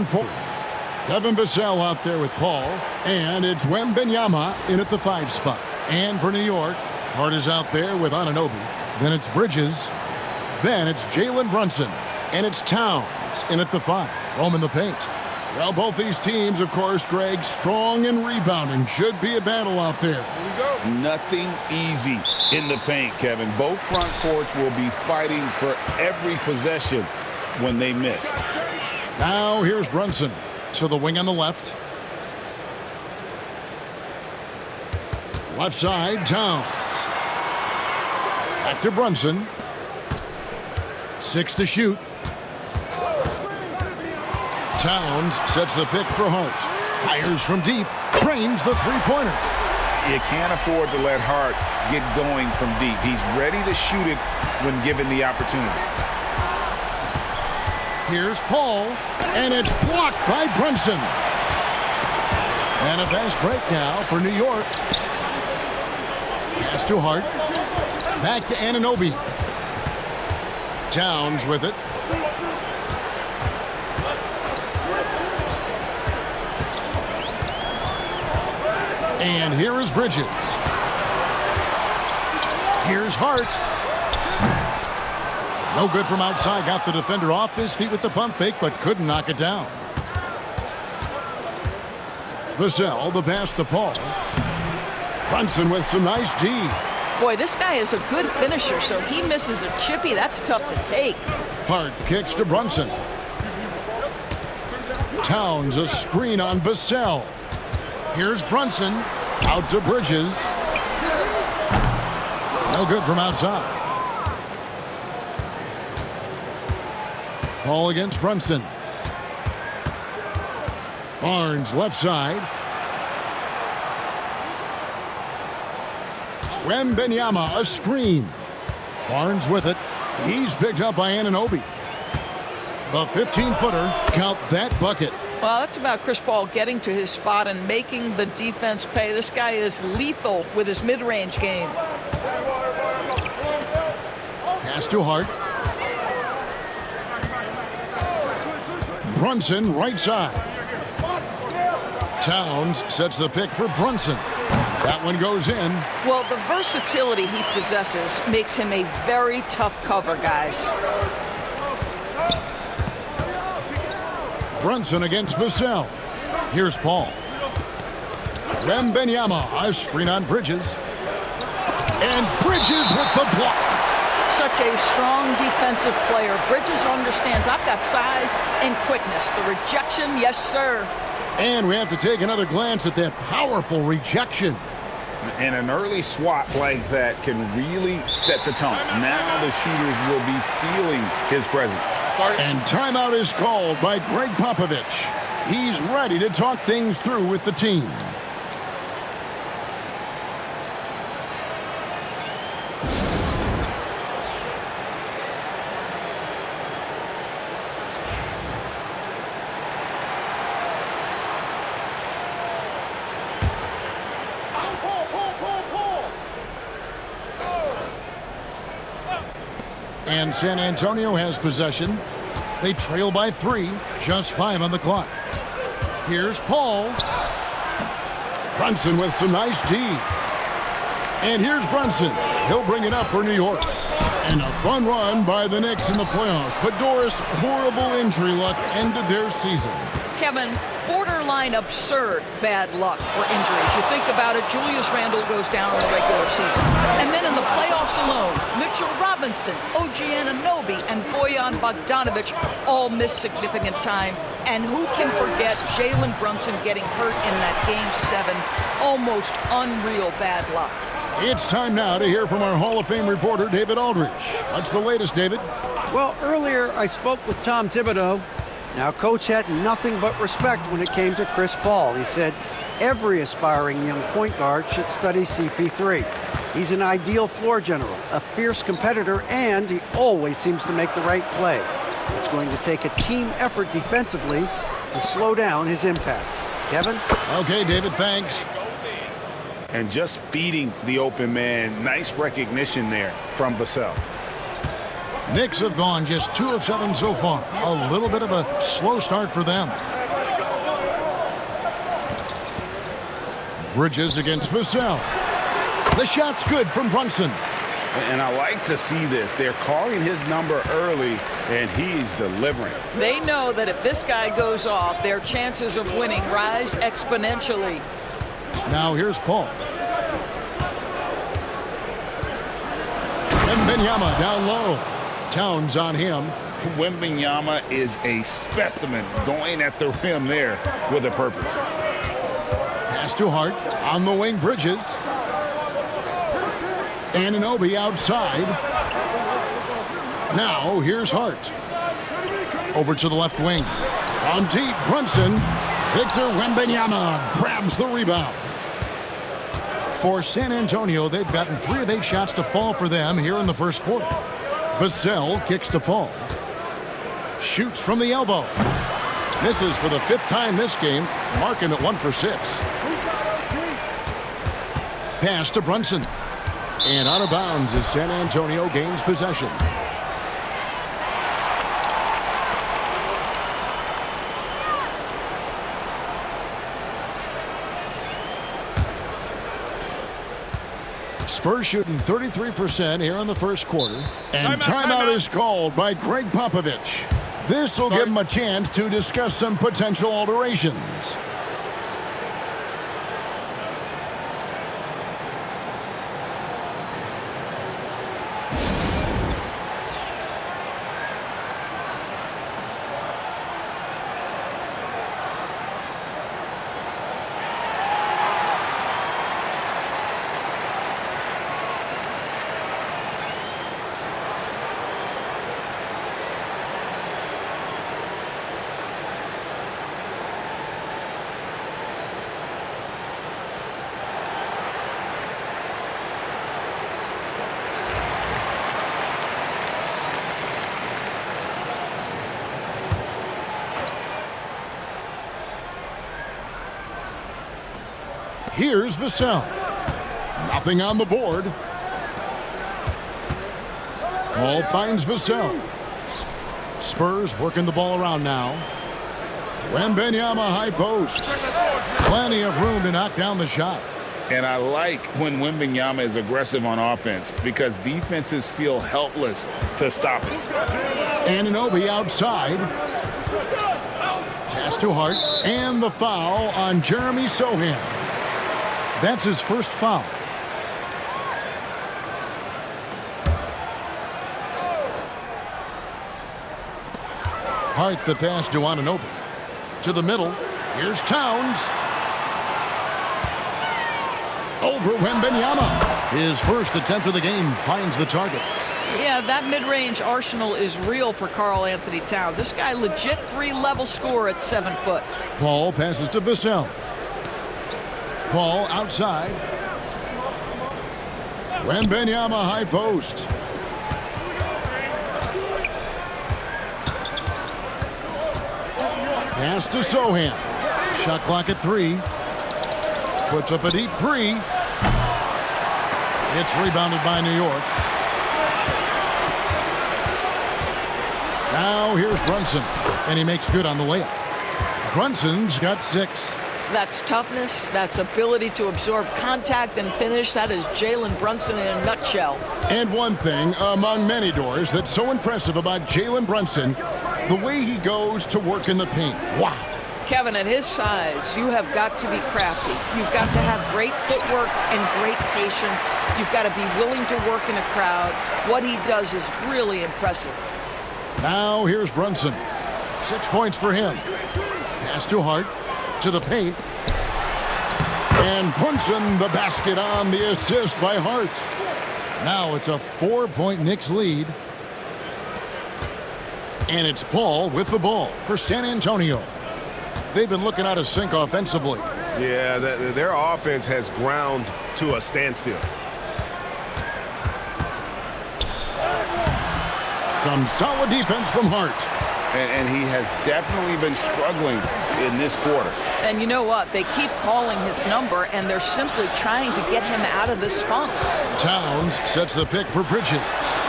moving forward. 𝗵𝘆𝗵𝗃 out there with Paul, and it's Wembenyama in at the 5 spot. And for New York, Hart is out there with Anunoby. Then it's Bridges. Then it's Jalen Brunson. And it's Towns in at the 5, roaming the paint. Well, both these teams, of course, Greg, strong and rebounding. Should be a battle out there. Here we go. Nothing easy in the paint, Kevin. Both front courts will be fighting for every possession when they miss. Now here's Brunson to the wing on the left. Left side, Towns. Back to Brunson. 6 to shoot. Towns sets the pick for Hart. Fires from deep. Drains the three-pointer. You can't afford to let Hart get going from deep. He's ready to shoot it when given the opportunity. Here's Paul, and it's blocked by Brunson. And a fast break now for New York. Pass to Hart. Back to Anunoby. Towns with it. And here is Bridges. Here's Hart. No good from outside. Got the defender off his feet with the pump fake, but couldn't knock it down. Vassell, the pass to Paul. Brunson with some nice D. Boy, this guy is a good finisher, so he misses a chippy. That's tough to take. Hart kicks to Brunson. Towns a screen on Vassell. Here's Brunson. Out to Bridges. No good from outside. Ball against Brunson. Barnes left side. Wembenyama a screen. Barnes with it. He's picked up by Anunoby. The 15-footer. Count that bucket. Well, that's about Chris Paul getting to his spot and making the defense pay. This guy is lethal with his mid-range game. Pass to Hart. Brunson right side. Towns sets the pick for Brunson. That one goes in. Well, the versatility he possesses makes him a very tough cover, guys. Brunson against Vassell. Here's Paul. Wembenyama, a screen on Bridges. And Bridges with the block. Such a strong defensive player. Bridges understands I've got size and quickness. The rejection, yes, sir. And we have to take another glance at that powerful rejection. And an early swat like that can really set the tone. Now the shooters will be feeling his presence. And timeout is called by Gregg Popovich. He's ready to talk things through with the team. And San Antonio has possession. They trail by 3, just 5 on the clock. Here's Paul. Brunson with some nice D. And here's Brunson. He'll bring it up for New York. And a fun run by the Knicks in the playoffs. But Doris, horrible injury luck ended their season. Kevin, borderline absurd bad luck for injuries. You think about it, Julius Randle goes down in the regular season. And then in the playoffs alone, Mitchell Robinson, OG Anunoby, and Bojan Bogdanovic all missed significant time. And who can forget Jalen Brunson getting hurt in that Game 7? Almost unreal bad luck. It's time now to hear from our Hall of Fame reporter, David Aldridge. What's the latest, David? Well, earlier I spoke with Tom Thibodeau. Now, Coach had nothing but respect when it came to Chris Paul. He said every aspiring young point guard should study CP3. He's an ideal floor general, a fierce competitor, and he always seems to make the right play. It's going to take a team effort defensively to slow down his impact. Kevin? Okay, David, thanks. And just feeding the open man. Nice recognition there from Vassell. Knicks have gone just 2 of 7 so far. A little bit of a slow start for them. Bridges against 𝗵𝘳. The shot's good from Brunson. And I like to see this. They're calling his number early, and he's delivering. They know that if this guy goes off, their chances of winning rise exponentially. Now here's Paul. Wembanyama down low. Towns on him. Wembanyama is a specimen going at the rim there with a purpose. Pass to Hart. On the wing, Bridges. Anunoby outside. Now here's Hart. Over to the left wing. On deep, Brunson. Victor Wembanyama grabs the rebound. For San Antonio, they've gotten 3 of 8 shots to fall for them here in the first quarter. Vassell kicks to Paul. Shoots from the elbow. Misses for the 5th time this game, marking it 1 for 6. Pass to Brunson. And out of bounds as San Antonio gains possession. Spurs shooting 33% here in the first quarter. And timeout is called by Gregg Popovich. This will give him a chance to discuss some potential alterations. Here's Vassell. Nothing on the board. Paul finds Vassell. Spurs working the ball around now. Wembanyama high post. Plenty of room to knock down the shot. And I like when Wembanyama is aggressive on offense because defenses feel helpless to stop it. Anunoby outside. Pass to Hart. And the foul on Jeremy Sochan. That's his first foul. Hart the pass to Anunoby. To the middle. Here's Towns. Over Wembanyama. His first attempt of the game finds the target. Yeah, that mid-range arsenal is real for Karl-Anthony Towns. This guy legit 3-level scorer at 7 foot. Paul passes to Vassell. Paul outside. Wembanyama high post. Pass to Sochan. Shot clock at 3. Puts up a deep 3. It's rebounded by New York. Now here's Brunson. And he makes good on the layup. Brunson's got 6. That's toughness. That's ability to absorb contact and finish. That is Jalen Brunson in a nutshell. And one thing among many doors that's so impressive about Jalen Brunson, the way he goes to work in the paint. Wow. Kevin, at his size, you have got to be crafty. You've got to have great footwork and great patience. You've got to be willing to work in a crowd. What he does is really impressive. Now here's Brunson. 6 points for him. Pass to Hart. To the paint. And Brunson the basket on the assist by Hart. Now it's a 4-point Knicks lead. And it's Paul with the ball for San Antonio. They've been looking out of sync offensively. Yeah, their offense has ground to a standstill. Some solid defense from Hart. And he has definitely been struggling in this quarter. And you know what? They keep calling his number, and they're simply trying to get him out of this funk. Towns sets the pick for Bridges.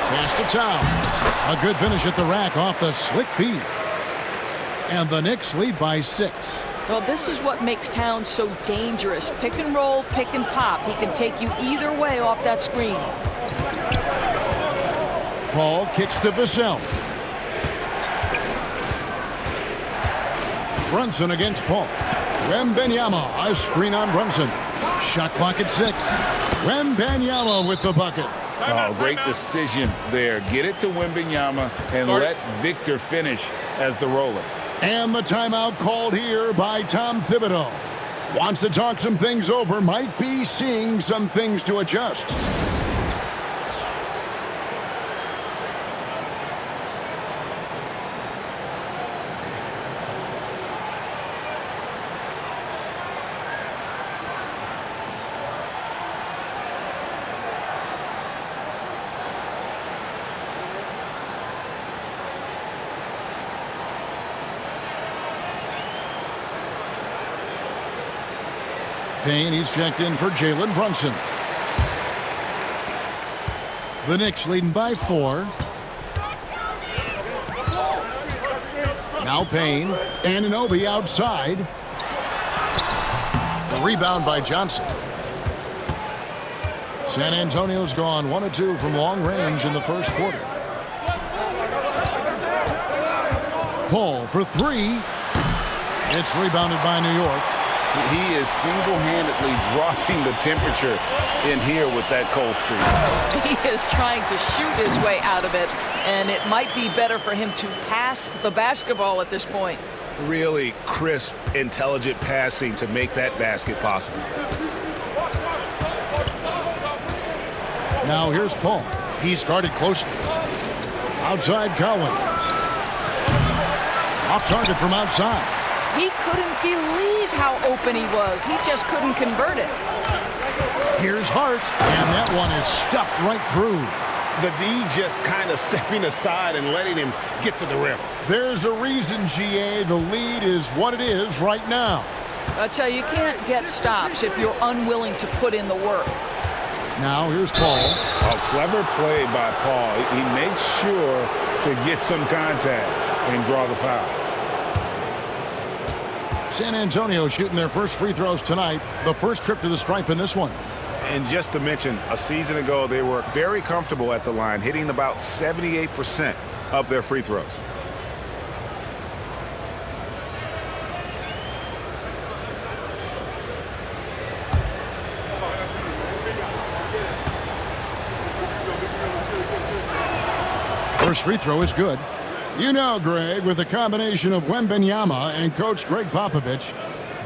Pass to Towns. A good finish at the rack off the slick feed. And the Knicks lead by 6. Well, this is what makes Towns so dangerous. Pick and roll, pick and pop. He can take you either way off that screen. Paul kicks to Vassell. Brunson against Paul. Wembanyama, a screen on Brunson. Shot clock at 6. Wembanyama with the bucket. Oh, great decision there. Get it to Wembanyama and let Victor finish as the roller. And the timeout called here by Tom Thibodeau. Wants to talk some things over, might be seeing some things to adjust. Payne, he's checked in for Jalen Brunson. The Knicks leading by 4. Now Payne. Anunoby outside. The rebound by Johnson. San Antonio's gone 1 of 2 from long range in the first quarter. Paul for 3. It's rebounded by New York. He is single-handedly dropping the temperature in here with that cold streak. He is trying to shoot his way out of it, and it might be better for him to pass the basketball at this point. Really crisp, intelligent passing to make that basket possible. Now here's Paul. He's guarded closely. Outside Collins. Off target from outside. He couldn't believe how open he was. He just couldn't convert it. Here's Hart, and that one is stuffed right through. The D just kind of stepping aside and letting him get to the rim. There's a reason, GA, the lead is what it is right now. I tell you, you can't get stops if you're unwilling to put in the work. Now here's Paul. A clever play by Paul. He makes sure to get some contact and draw the foul. San Antonio shooting their first free throws tonight. The first trip to the stripe in this one. And just to mention, a season ago, they were very comfortable at the line, hitting about 78% of their free throws. First free throw is good. You know, Greg, with a combination of Wembanyama and Coach Greg Popovich,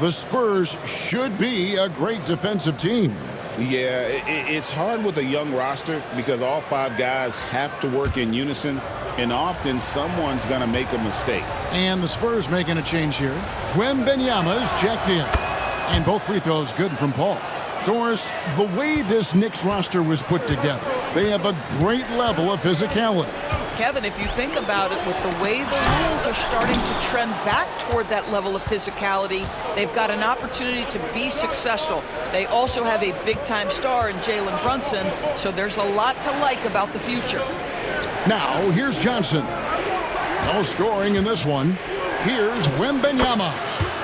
the Spurs should be a great defensive team. Yeah, it's hard with a young roster because all 5 guys have to work in unison, and often someone's going to make a mistake. And the Spurs making a change here. Wembanyama is checked in. And both free throws good from Paul. Doris, the way this Knicks roster was put together, they have a great level of physicality. Kevin, if you think about it, with the way the rules are starting to trend back toward that level of physicality, they've got an opportunity to be successful. They also have a big-time star in Jalen Brunson, so there's a lot to like about the future. Now, here's Johnson. No scoring in this one. Here's Wembanyama.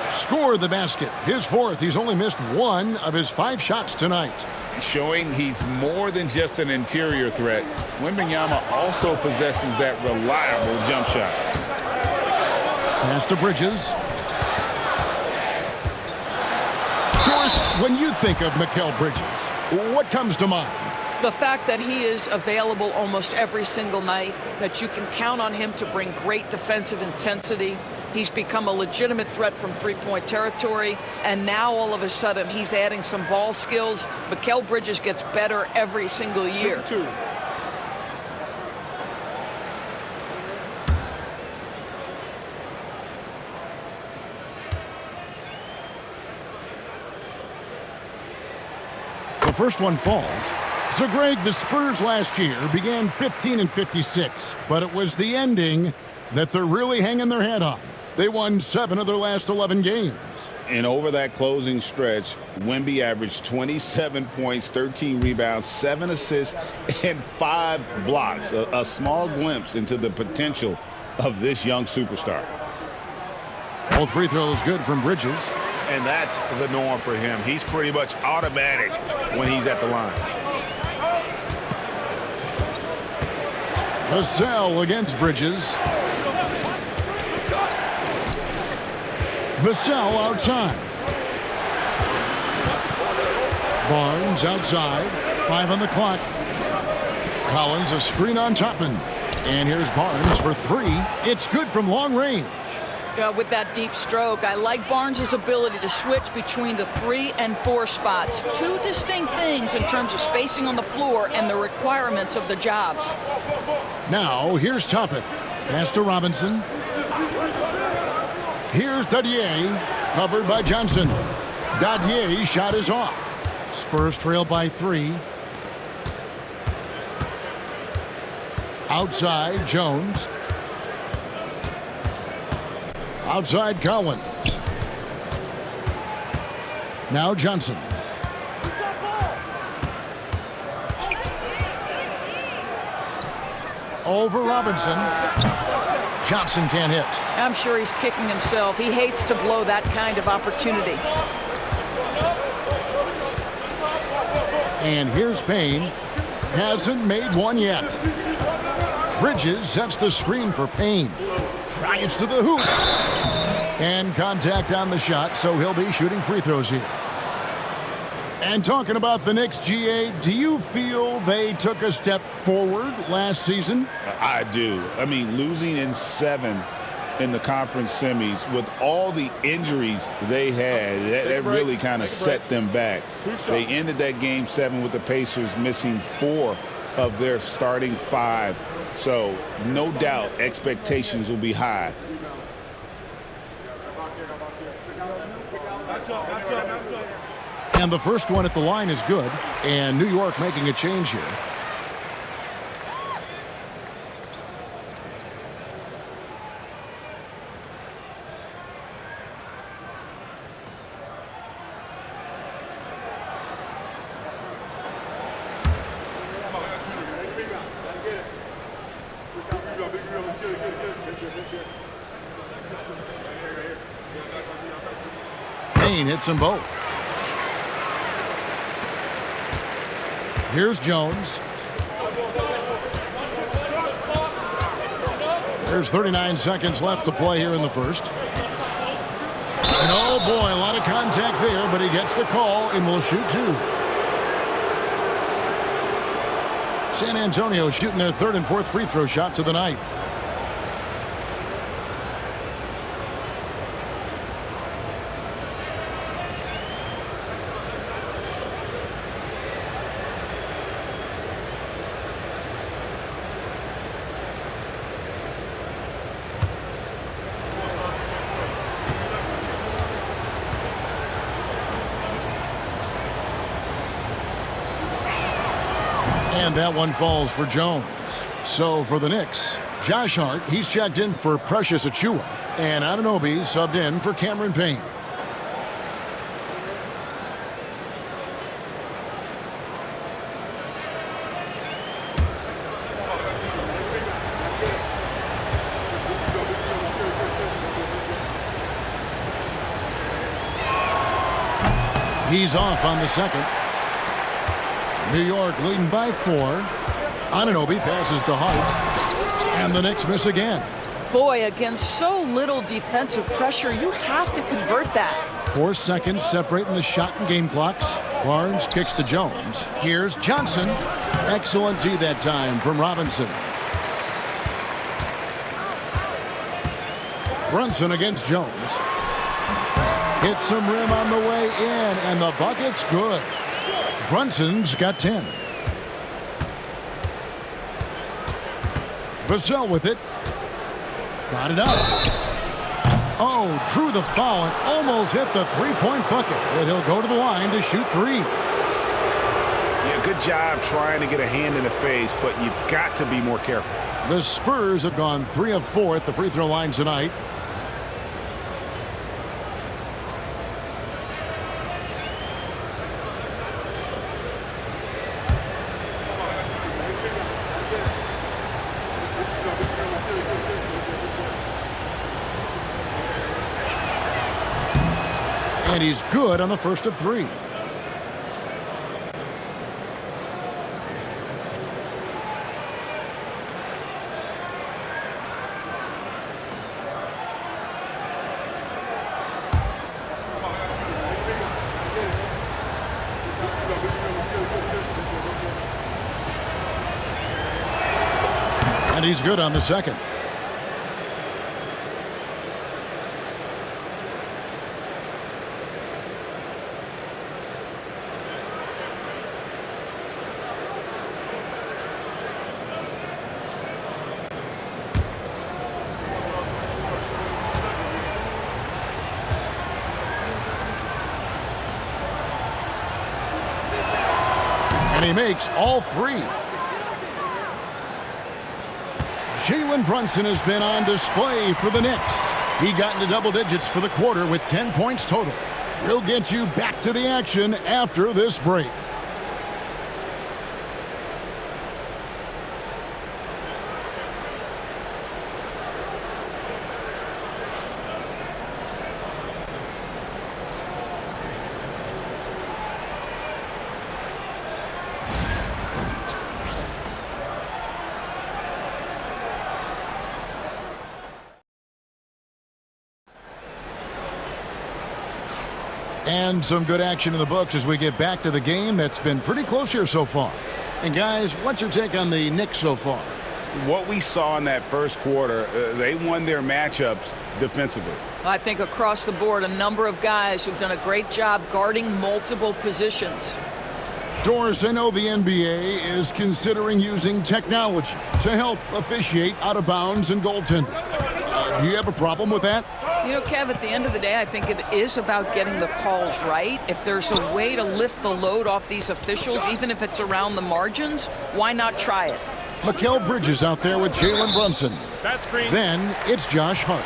Score the basket. His 4th. He's only missed 1 of his 5 shots tonight. Showing he's more than just an interior threat. Wembanyama also possesses that reliable jump shot. Pass to Bridges. Of course, when you think of Mikal Bridges, what comes to mind? The fact that he is available almost every single night, that you can count on him to bring great defensive intensity. He's become a legitimate threat from three-point territory, and now all of a sudden he's adding some ball skills. Mikal Bridges gets better every single year. The first one falls. So, Greg, the Spurs last year began 15-56, but it was the ending that they're really hanging their head on. They won 7 of their last 11 games. And over that closing stretch, Wemby averaged 27 points, 13 rebounds, 7 assists, and 5 blocks. A small glimpse into the potential of this young superstar. Both free throws good from Bridges. And that's the norm for him. He's pretty much automatic when he's at the line. Vassell against Bridges. Vassell outside. Barnes outside. 5 on the clock. Collins a screen on Toppin. And here's Barnes for 3. It's good from long range. With that deep stroke, I like Barnes' ability to switch between the 3 and 4 spots. 2 distinct things in terms of spacing on the floor and the requirements of the jobs. Now, here's Toppin. Pass to Robinson. Here's 𝙭, covered by Johnson. 𝙭's shot is off. Spurs trail by 3. Outside, Jones. Outside, Collins. Now Johnson. Over Robinson. Johnson can't hit. I'm sure he's kicking himself. He hates to blow that kind of opportunity. And here's Payne. Hasn't made one yet. Bridges sets the screen for Payne. Drives to the hoop. And contact on the shot, so he'll be shooting free throws here. And talking about the Knicks, GA, do you feel they took a step forward last season? I do. I mean, losing in 7 in the conference semis with all the injuries they had, that really kind of set them back. They ended that game 7 with the Pacers missing 4 of their starting 5. So, no doubt, expectations will be high. And the first one at the line is good. And New York making a change here. Payne hits them both. Here's Jones. There's 39 seconds left to play here in the first. And oh boy, a lot of contact there, but he gets the call and will shoot 2. San Antonio shooting their 3rd and 4th free throw shots of the night. And that one falls for Jones. So for the Knicks, Josh Hart, he's checked in for 𝙭𝙫 Achiuwa. And Anunoby subbed in for Cameron Payne. He's off on the second. New York leading by 4. Anunoby passes to Hart. And the Knicks miss again. Boy, against so little defensive pressure, you have to convert that. 4 seconds separating the shot and game clocks. Barnes kicks to Jones. Here's Johnson. Excellent D that time from Robinson. Brunson against Jones. Hits some rim on the way in, and the bucket's good. Brunson's got 10. Vassell with it. Got it up. Oh, drew the foul and almost hit the 3-point bucket. And he'll go to the line to shoot 3. Yeah, good job trying to get a hand in the face, but you've got to be more careful. The Spurs have gone 3 of 4 at the free throw line tonight. And he's good on the first of three. And he's good on the second. And he makes all three. Jalen Brunson has been on display for the Knicks. He got into double digits for the quarter with 10 points total. We'll get you back to the action after this break. And some good action in the books as we get back to the game that's been pretty close here so far. And guys, what's your take on the Knicks so far? What we saw in that first quarter, they won their matchups defensively. I think across the board, a number of guys who've done a great job guarding multiple positions. Doris, I know the NBA is considering using technology to help officiate out of bounds and goaltending. Do you have a problem with that? You know, Kev, at the end of the day, I think it is about getting the calls right. If there's a way to lift the load off these officials, even if it's around the margins, why not try it? Mikal Bridges out there with Jalen Brunson. Then it's Josh Hart.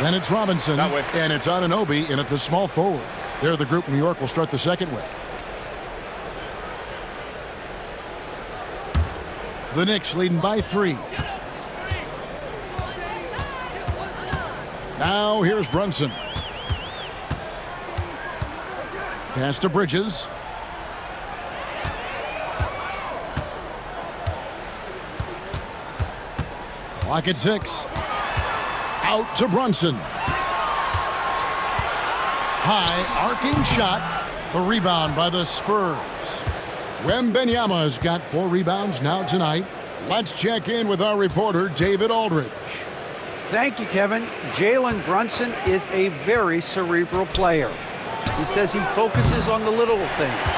Then it's Robinson. And it's Anunoby in at the small forward. They're the group New York will start the second with. The Knicks leading by 3. Now here's Brunson. Pass to Bridges. Clock at 6. Out to Brunson. High arcing shot. The rebound by the Spurs. Wemby has got 4 rebounds now tonight. Let's check in with our reporter, David Aldridge. Thank you, Kevin. Jalen Brunson is a very cerebral player. He says he focuses on the little things.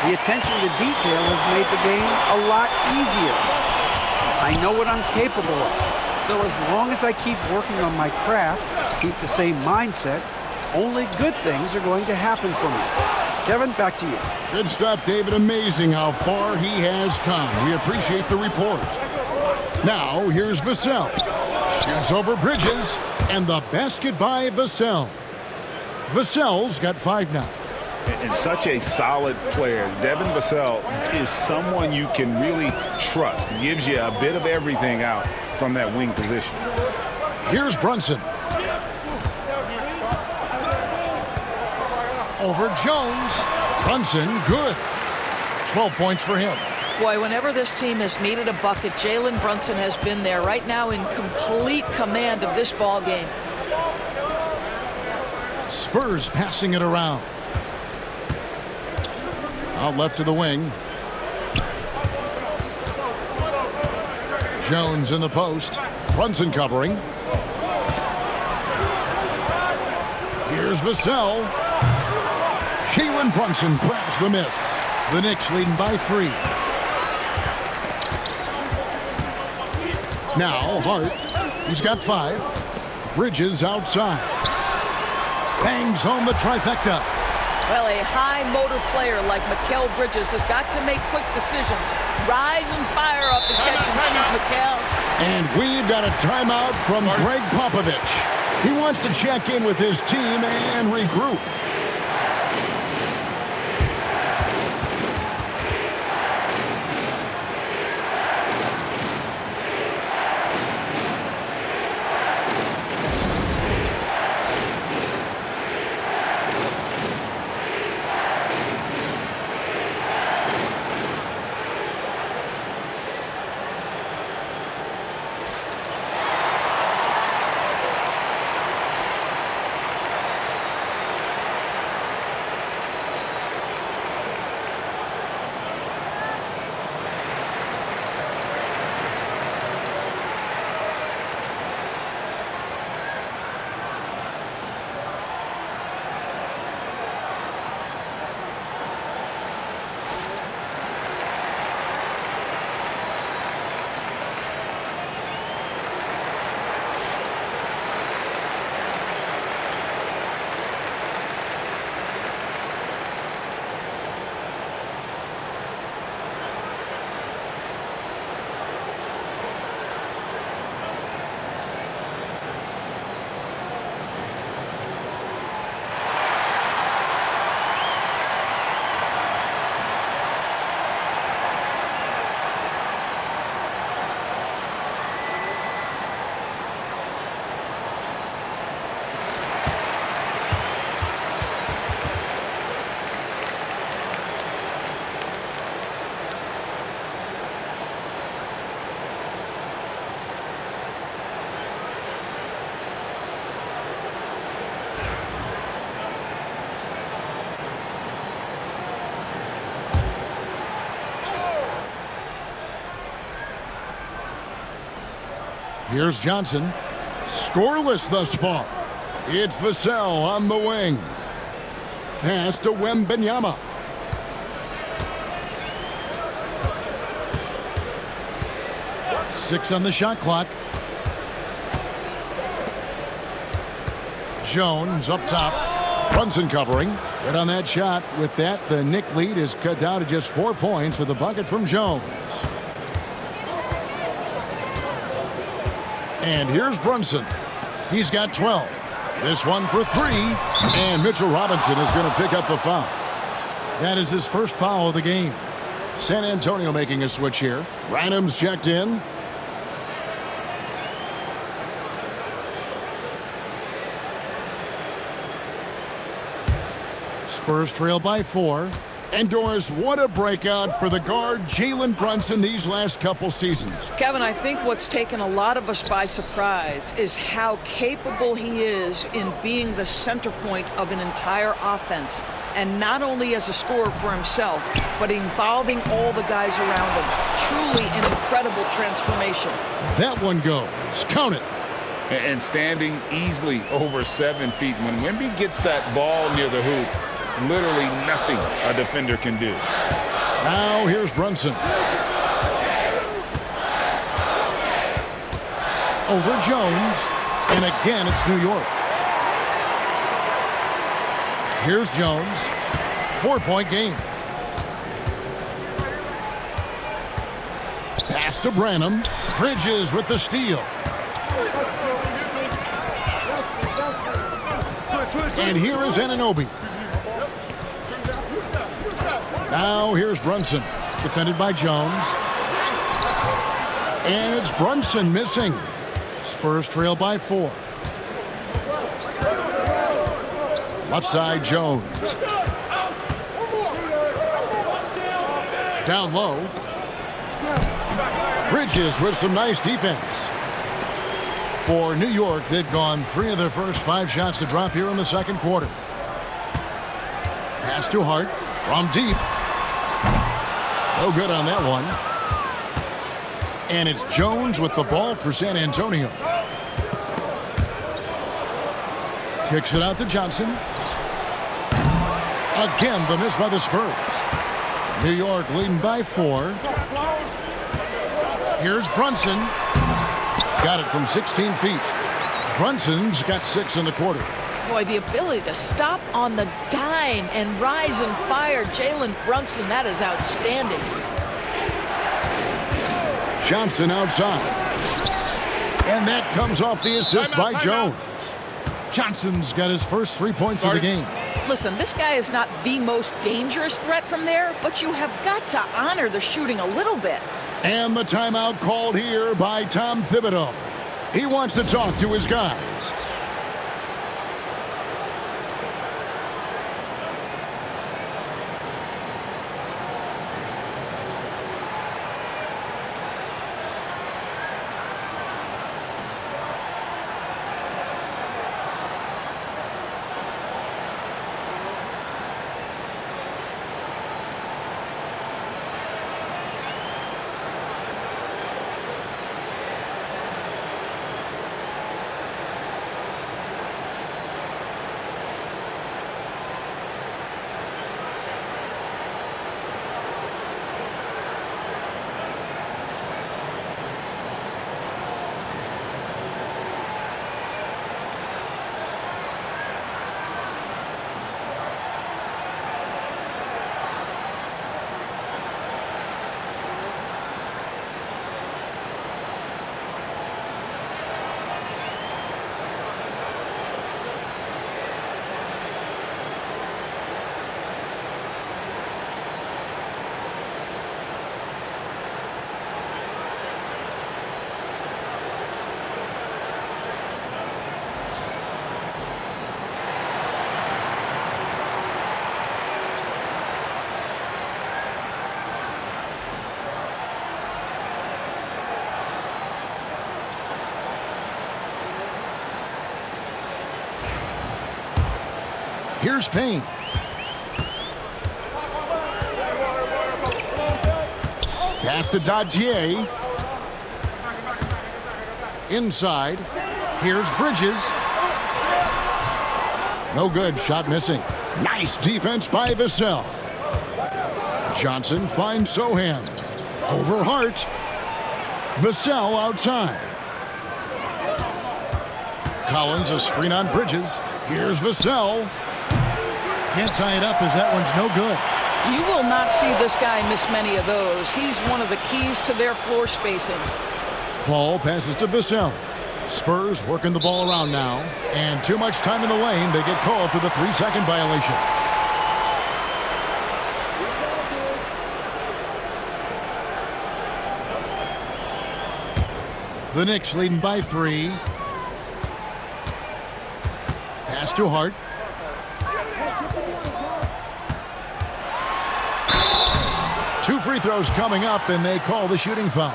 The attention to detail has made the game a lot easier. I know what I'm capable of. So as long as I keep working on my craft, keep the same mindset, only good things are going to happen for me. Kevin, back to you. Good stuff, David. Amazing how far he has come. We appreciate the report. Now, here's Vassell. Shoots over Bridges, and the basket by Vassell. Vassell's got 5 now. And such a solid player. Devin Vassell is someone you can really trust. He gives you a bit of everything out from that wing position. Here's Brunson. Over Jones. Brunson, good. 12 points for him. Boy, whenever this team has needed a bucket, Jalen Brunson has been there right now in complete command of this ball game. Spurs passing it around. Out left to the wing. Jones in the post. Brunson covering. Here's Vassell. Jalen Brunson grabs the miss. The Knicks leading by 3. Now Hart. He's got 5. Bridges outside. Bangs home the trifecta. Well, a high-motor player like Mikal Bridges has got to make quick decisions. Rise and fire up and catch and shoot, Mikal. And we've got a timeout from Greg Popovich. He wants to check in with his team and regroup. Here's Johnson. Scoreless thus far. It's Vassell on the wing. Pass to Wembanyama. Six on the shot clock. Jones up top. Brunson covering. Good on that shot. With that, the Knicks lead is cut down to just 4 points with a bucket from Jones. And here's Brunson. He's got 12. This one for 3. And Mitchell Robinson is going to pick up the foul. That is his first foul of the game. San Antonio making a switch here. Ranham's checked in. Spurs trail by 4. And Doris, what a breakout for the guard Jalen Brunson these last couple seasons. Kevin, I think what's taken a lot of us by surprise is how capable he is in being the center point of an entire offense. And not only as a scorer for himself, but involving all the guys around him. Truly an incredible transformation. That one goes. Count it. And standing easily over 7 feet. When Wemby gets that ball near the hoop, literally nothing a defender can do. Now here's Brunson. Over Jones. And again, it's New York. Here's Jones. 4-point game. Pass to Branham. Bridges with the steal. And here is Anunoby. Now here's Brunson, defended by Jones. And it's Brunson missing. Spurs trail by 4. Left side, Jones. Down low. Bridges with some nice defense. For New York, they've gone 3 of their first 5 shots to drop here in the second quarter. Pass to Hart from deep. No good on that one. And it's Jones with the ball for San Antonio. Kicks it out to Johnson. Again, the miss by the Spurs. New York leading by 4. Here's Brunson. Got it from 16 feet. Brunson's got 6 in the quarter. Boy, the ability to stop on the dime and rise and fire Jalen Brunson, that is outstanding. Johnson outside. And that comes off the assist by Jones. Johnson's got his first 3 points of the game. Listen, this guy is not the most dangerous threat from there, but you have got to honor the shooting a little bit. And the timeout called here by Tom Thibodeau. He wants to talk to his guys. Here's Payne. Pass to 𝙩𝙤. Inside. Here's Bridges. No good. Shot missing. Nice defense by 𝗍𝘳. Johnson finds Sochan. Over Hart. 𝗍𝘳 outside. Collins a screen on Bridges. Here's 𝗍𝘳. Can't tie it up as that one's no good. You will not see this guy miss many of those. He's one of the keys to their floor spacing. Paul passes to 𝗍𝘳. Spurs working the ball around now. And too much time in the lane. They get called for the 3-second violation. The Knicks leading by 3. Pass to Hart. Two free throws coming up, and they call the shooting foul.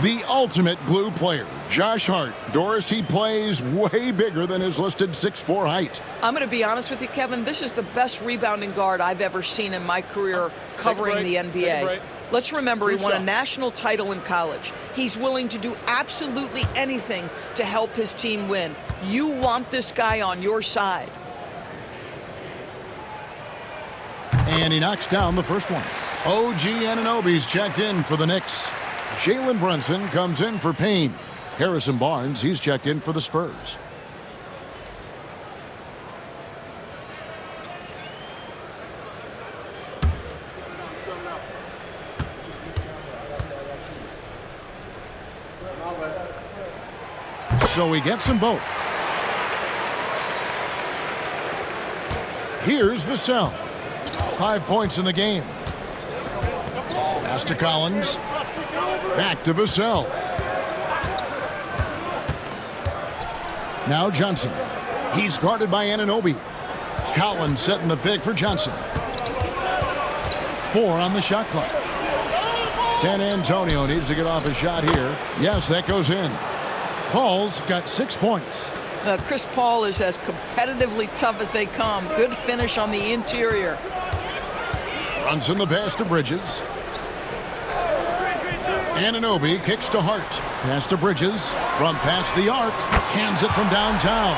The ultimate glue player, Josh Hart. Doris, he plays way bigger than his listed 6'4" height. I'm going to be honest with you, Kevin. This is the best rebounding guard I've ever seen in my career covering the NBA. Let's remember, he won a national title in college. He's willing to do absolutely anything to help his team win. You want this guy on your side. And he knocks down the first one. OG Anunoby's checked in for the Knicks. Jalen Brunson comes in for Payne. Harrison Barnes, he's checked in for the Spurs. So he gets them both. Here's 𝗍𝘳. 5 points in the game. Pass to Collins. Back to 𝗍𝘳. Now Johnson. He's guarded by Anunoby. Collins setting the pick for Johnson. 4 on the shot clock. San Antonio needs to get off a shot here. Yes, that goes in. Paul's got 6 points. Chris Paul is as competitively tough as they come. Good finish on the interior. Brunson the pass to Bridges. Anunoby kicks to Hart. Pass to Bridges. From past the arc. Cans it from downtown.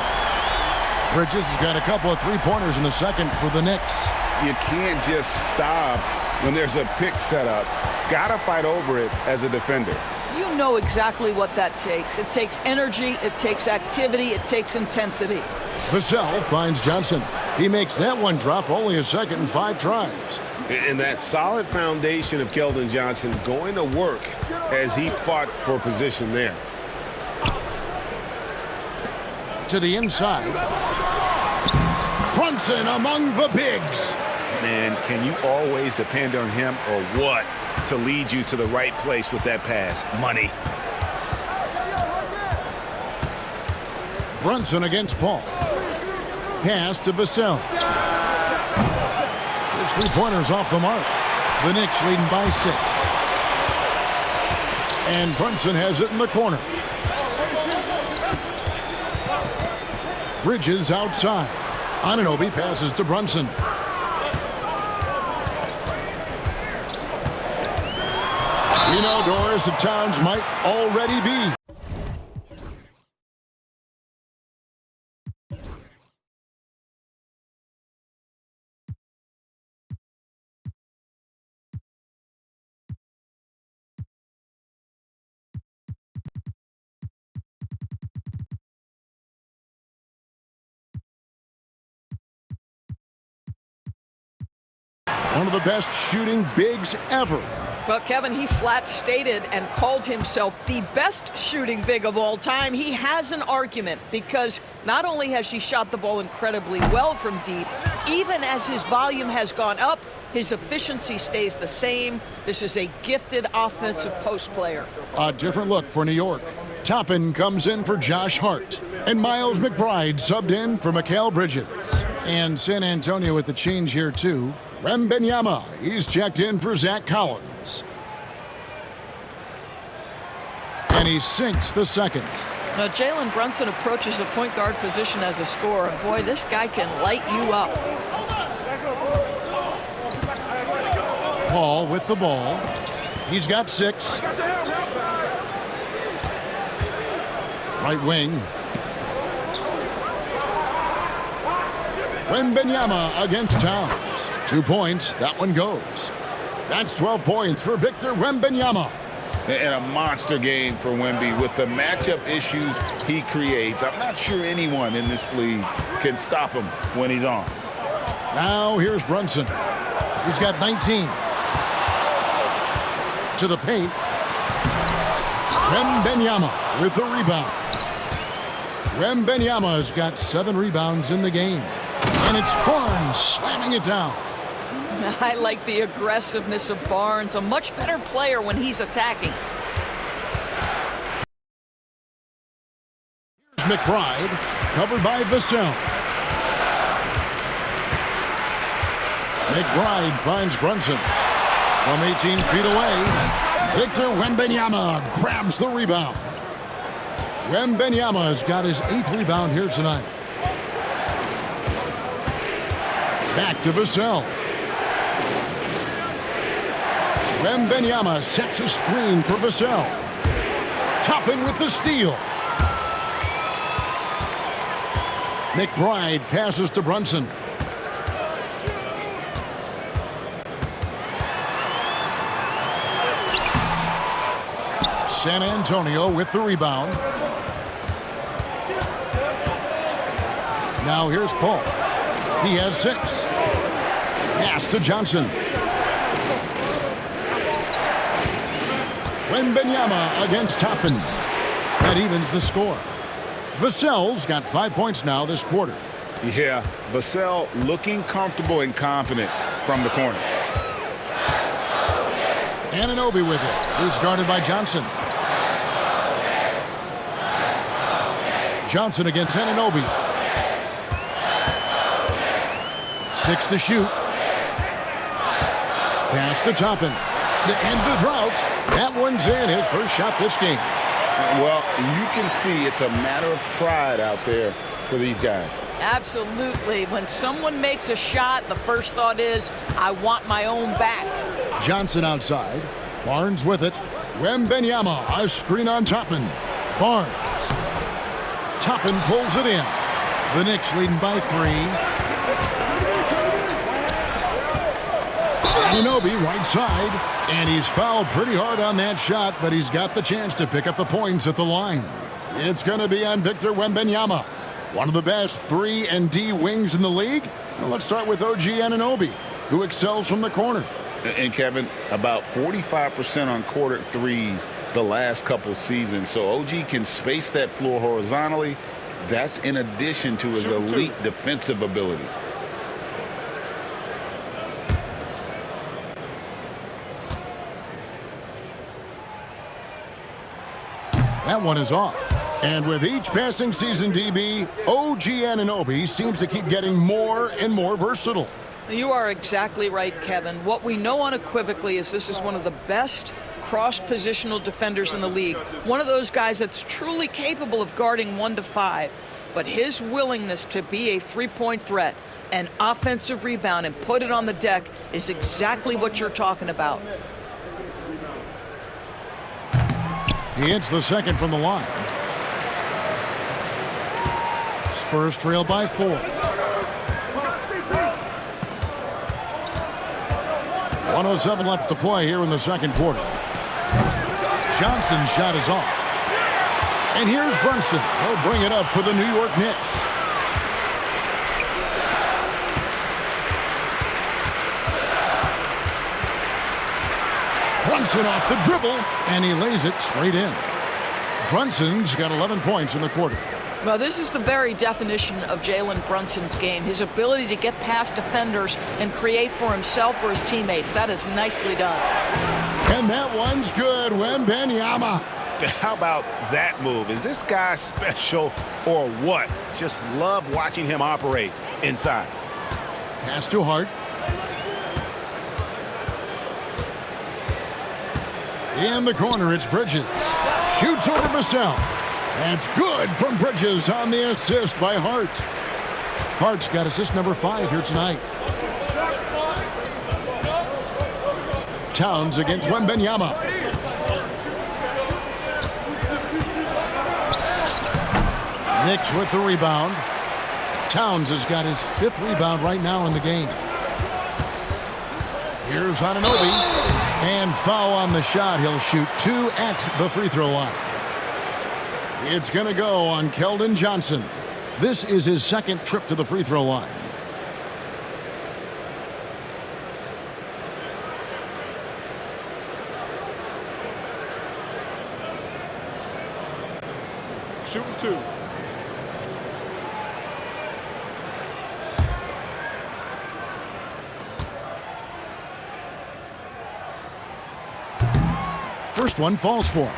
Bridges has got a couple of three-pointers in the second for the Knicks. You can't just stop when there's a pick set up. Gotta fight over it as a defender. You know exactly what that takes. It takes energy, it takes activity, it takes intensity. 𝗍𝘳 finds Johnson. He makes that one drop only a second in 5 tries. And that solid foundation of Keldon Johnson going to work as he fought for position there. To the inside. Brunson among the bigs. Man, can you always depend on him or what to lead you to the right place with that pass? Money. Brunson against Paul. Pass to 𝗍𝘳. His three-pointers off the mark. The Knicks leading by 6. And Brunson has it in the corner. Bridges outside. Anunoby passes to Brunson. We know, Doris, that Towns might already be. One of the best shooting bigs ever. Well, Kevin, he flat stated and called himself the best shooting big of all time. He has an argument because not only has he shot the ball incredibly well from deep, even as his volume has gone up, his efficiency stays the same. This is a gifted offensive post player. A different look for New York. Toppin comes in for Josh Hart. And Miles McBride subbed in for Mikal Bridges. And San Antonio with the change here, too. Wembenyama, he's checked in for Zach Collins. And he sinks the second. Now, Jalen Brunson approaches the point guard position as a scorer. Boy, this guy can light you up. Paul with the ball. He's got 6. Right wing. Wembanyama against Towns. 2 points. That one goes. That's 12 points for Victor Wembanyama. And a monster game for Wemby with the matchup issues he creates. I'm not sure anyone in this league can stop him when he's on. Now here's Brunson. He's got 19. To the paint. Wembanyama with the rebound. Wembanyama's got 7 rebounds in the game. And it's Barnes slamming it down. I like the aggressiveness of Barnes, a much better player when he's attacking. Here's McBride, covered by 𝗍𝘕. McBride finds Brunson from 18 feet away. Victor Wembanyama grabs the rebound. Wembanyama's got his 8th rebound here tonight. Back to 𝗍𝘕. Wembanyama sets a screen for 𝗍𝘕. Toppin with the steal. McBride passes to Brunson. San Antonio with the rebound. Now here's Paul. He has 6. Pass to Johnson. Wembanyama against Toppin. That evens the score. 𝗍𝘕's got 5 points now this quarter. Yeah, 𝗍𝘕 looking comfortable and confident from the corner. Anunoby with it. He's guarded by Johnson. Johnson against Anunoby. 6 to shoot. Pass to Toppin. To end the drought. That one's in, his first shot this game. Well, you can see it's a matter of pride out there for these guys. Absolutely. When someone makes a shot, the first thought is, I want my own back. Johnson outside. Barnes with it. Wembanyama, a screen on Toppin. Barnes. Toppin pulls it in. The Knicks leading by 3. Anunoby right side, and he's fouled pretty hard on that shot, but he's got the chance to pick up the points at the line. It's going to be on Victor Wembanyama, one of the best 3-and-D wings in the league. Well, let's start with OG Anunoby, who excels from the corner. And Kevin, about 45% on quarter threes the last couple seasons, so OG can space that floor horizontally. That's in addition to his elite defensive abilities. That one is off. And with each passing season, DB, OG Anunoby seems to keep getting more and more versatile. You are exactly right, Kevin. What we know unequivocally is this is one of the best cross-positional defenders in the league. One of those guys that's truly capable of guarding 1 to 5. But his willingness to be a three-point threat, an offensive rebound, and put it on the deck is exactly what you're talking about. He hits the second from the line. Spurs trail by 4. 1:07 left to play here in the second quarter. Johnson's shot is off. And here's Brunson. He'll bring it up for the New York Knicks. Brunson off the dribble, and he lays it straight in. Brunson's got 11 points in the quarter. Well, this is the very definition of Jalen Brunson's game. His ability to get past defenders and create for himself or his teammates. That is nicely done. And that one's good. Wembanyama. How about that move? Is this guy special or what? Just love watching him operate inside. Pass to Hart. In the corner, it's Bridges. Shoots over 𝗍𝘕. That's good from Bridges on the assist by Hart. Hart's got assist number 5 here tonight. Towns against Wembanyama. Knicks with the rebound. Towns has got his 5th rebound right now in the game. Here's Anunoby. And foul on the shot. He'll shoot 2 at the free throw line. It's going to go on Keldon Johnson. This is his 2nd trip to the free throw line. Shooting 2. First one falls for him.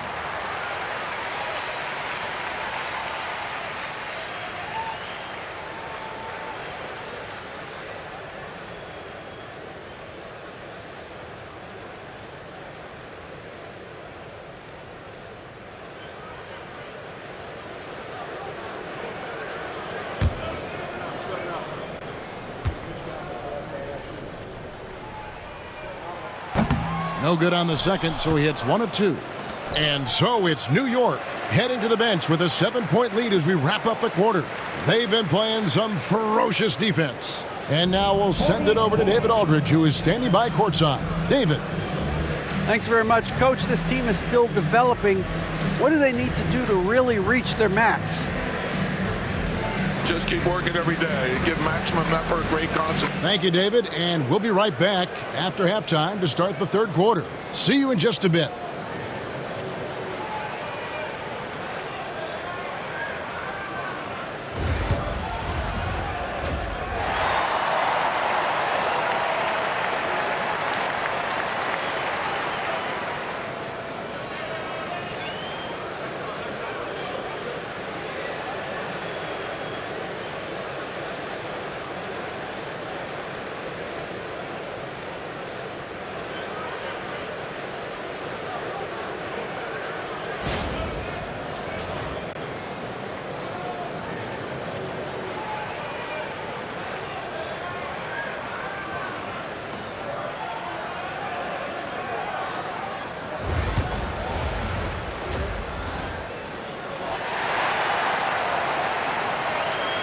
No good on the second, so he hits 1 of 2. And so it's New York heading to the bench with a 7-point lead as we wrap up the quarter. They've been playing some ferocious defense. And now we'll send it over to David Aldridge, who is standing by courtside. David. Thanks very much, Coach. This team is still developing. What do they need to do to really reach their max? Just keep working every day and give maximum effort, great concept. Thank you, David. And we'll be right back after halftime to start the 3rd quarter. See you in just a bit.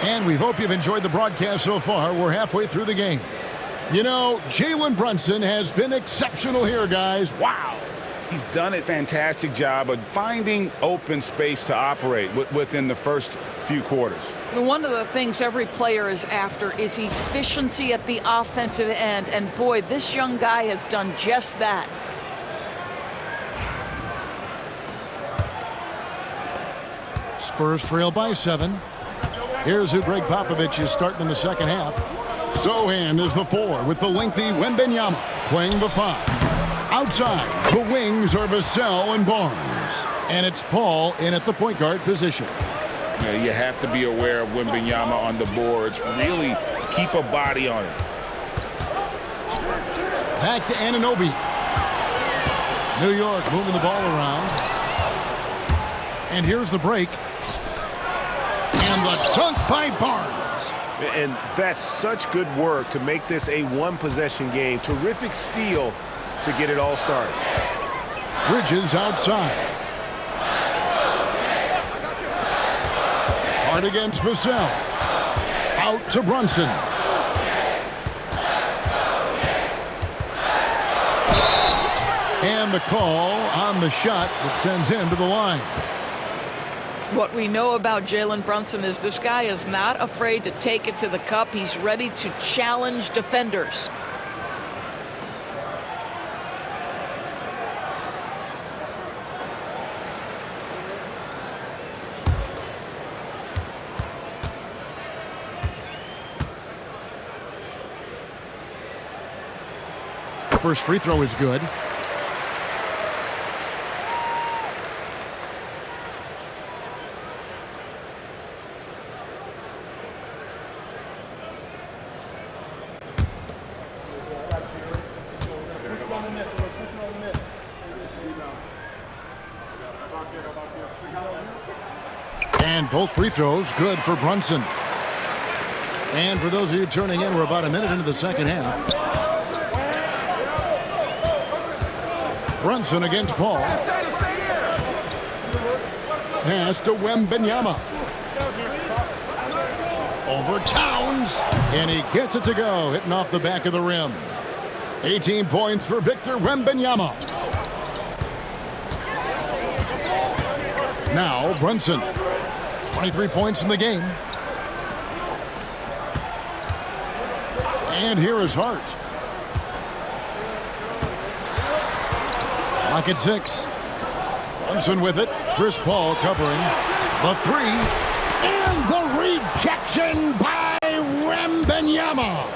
And we hope you've enjoyed the broadcast so far. We're halfway through the game. You know, Jalen Brunson has been exceptional here, guys. Wow. He's done a fantastic job of finding open space to operate within the first few quarters. One of the things every player is after is efficiency at the offensive end. And boy, this young guy has done just that. Spurs trail by 7. Here's who Greg Popovich is starting in the second half. Sochan is the 4 with the lengthy Wembanyama playing the 5. Outside, the wings are Vassell and Barnes. And it's Paul in at the point guard position. You have to be aware of Wembanyama on the boards. Really keep a body on it. Back to Anunoby. New York moving the ball around. And here's the break. And the dunk by Barnes. And that's such good work to make this a one-possession game. Terrific steal to get it all started. Bridges outside. Hard against Vassell. Out to Brunson. And the call on the shot that sends him to the line. What we know about Jalen Brunson is this guy is not afraid to take it to the cup. He's ready to challenge defenders. First free throw is good. And both free throws good for Brunson. And for those of you tuning in, we're about a minute into the second half. Brunson against Paul. Pass to Wembanyama. over Towns, and he gets it to go, hitting off the back of the rim. 18 points for Victor Wembanyama. Now Brunson, 23 points in the game. And here is Hart. Lock at 6. Brunson with it. Chris Paul covering. The 3. And the rejection by Wembanyama.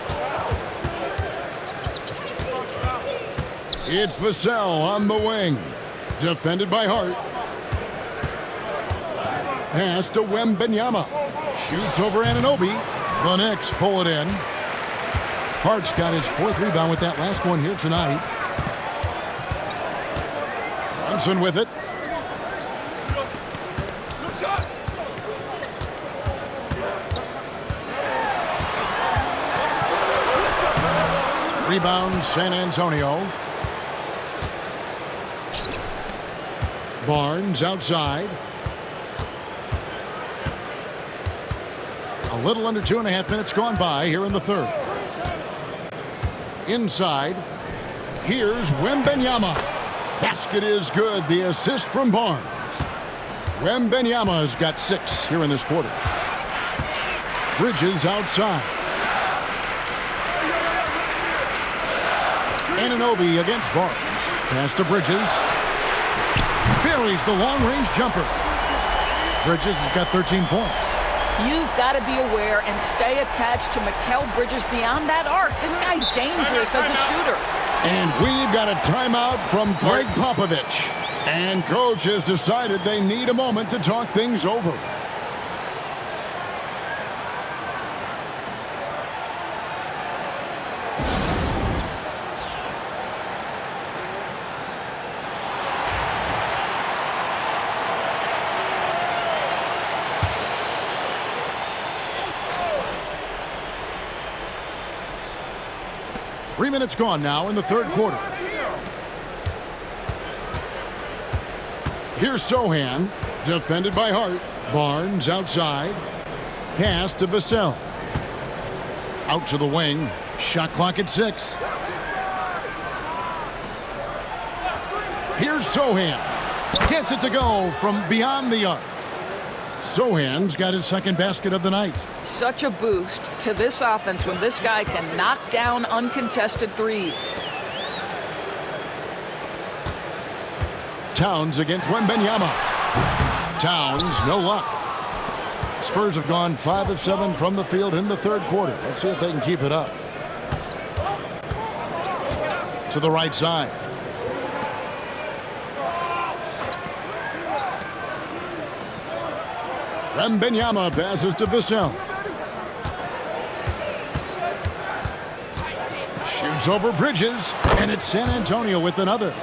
It's 𝗵𝘳 on the wing. Defended by Hart. Pass to Wembanyama. Shoots over Anunoby. The Knicks pull it in. Hart's got his 4th rebound with that last one here tonight. Brunson with it. Rebound San Antonio. Barnes outside. A little under 2.5 minutes gone by here in the 3rd. Inside, here's Wembanyama. Basket is good. The assist from Barnes. Wembanyama's got 6 here in this quarter. Bridges outside. Anunoby against Barnes. Pass to Bridges. Buries the long-range jumper. Bridges has got 13 points. You've got to be aware and stay attached to Mikal Bridges beyond that arc. This guy's dangerous as a shooter. And we've got a timeout from Greg Popovich. And coach has decided they need a moment to talk things over. Three minutes gone now in the 3rd quarter. Here's Sochan, defended by Hart. Barnes outside. Pass to 𝗵𝘳. Out to the wing. Shot clock at 6. Here's Sochan. Gets it to go from beyond the arc. Sochan's got his 2nd basket of the night. Such a boost to this offense when this guy can knock down uncontested threes. Towns against Wembanyama. Towns, no luck. Spurs have gone 5 of 7 from the field in the 3rd quarter. Let's see if they can keep it up. To the right side. Wembanyama passes to 𝗵𝘳. Shoots over Bridges, and it's San Antonio with another.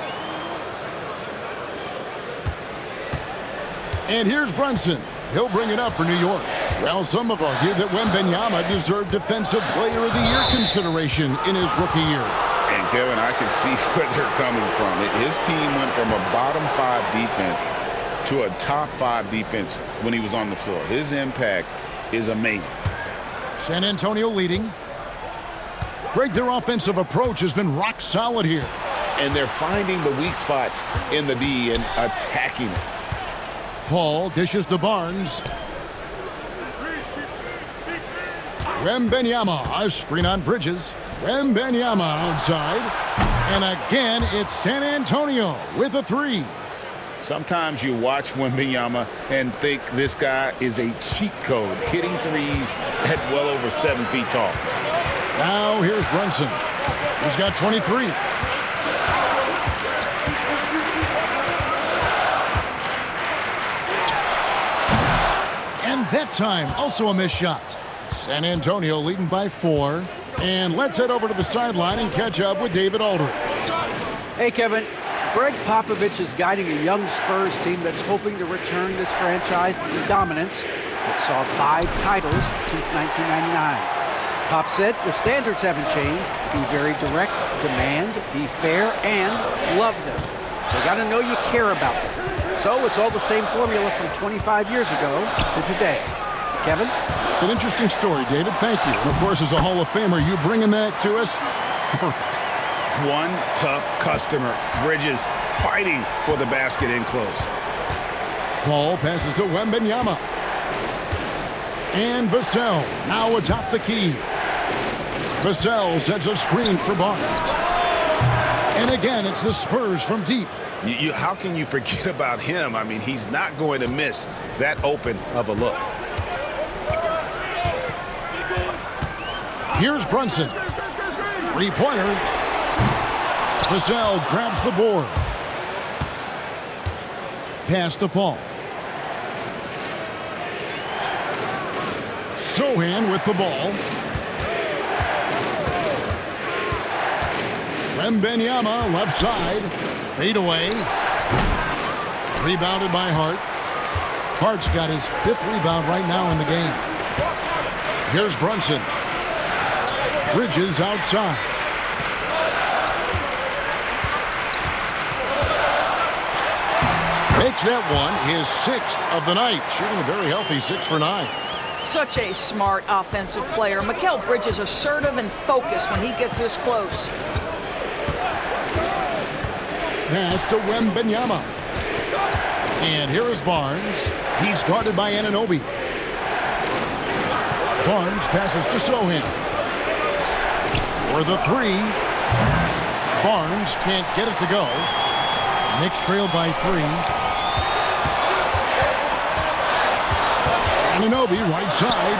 And here's Brunson. He'll bring it up for New York. Well, some have argued that Wembanyama deserved Defensive Player of the Year consideration in his rookie year. And Kevin, I can see where they're coming from. His team went from a bottom 5 defense to a top 5 defense when he was on the floor. His impact is amazing. San Antonio leading. Greg, their offensive approach has been rock solid here. And they're finding the weak spots in the D and attacking it. Paul dishes to Barnes. Wembanyama, a screen on Bridges. Wembanyama outside. And again, it's San Antonio with a 3. Sometimes you watch Wembanyama and think this guy is a cheat code, hitting threes at well over 7 feet tall. Now here's Brunson. He's got 23. And that time, also a missed shot. San Antonio leading by 4. And let's head over to the sideline and catch up with David Aldridge. Hey, Kevin. Greg Popovich is guiding a young Spurs team that's hoping to return this franchise to the dominance that saw 5 titles since 1999. Pop said the standards haven't changed. Be very direct, demand, be fair, and love them. They got to know you care about them. So it's all the same formula from 25 years ago to today. Kevin? It's an interesting story, David. Thank you. And of course, as a Hall of Famer, you bringing that to us? Perfect. One tough customer. Bridges fighting for the basket in close. Paul passes to Wembanyama. And Vassell now atop the key. Vassell sets a screen for Barnes. And again, it's the Spurs from deep. How can you forget about him? I mean, he's not going to miss that open of a look. Here's Brunson. Three-pointer. Vassell grabs the board. Pass to Paul. Sochan with the ball. Wembanyama left side. Fade away. Rebounded by Hart. Hart's got his 5th rebound right now in the game. Here's Brunson. Bridges outside. Makes that one his 6th of the night. Shooting a very healthy 6 for 9. Such a smart offensive player. Mikal Bridges assertive and focused when he gets this close. Pass to Wembanyama. And here is Barnes. He's guarded by Anunoby. Barnes passes to Sochan. For the 3. Barnes can't get it to go. Knicks trail by 3. Anunoby right side.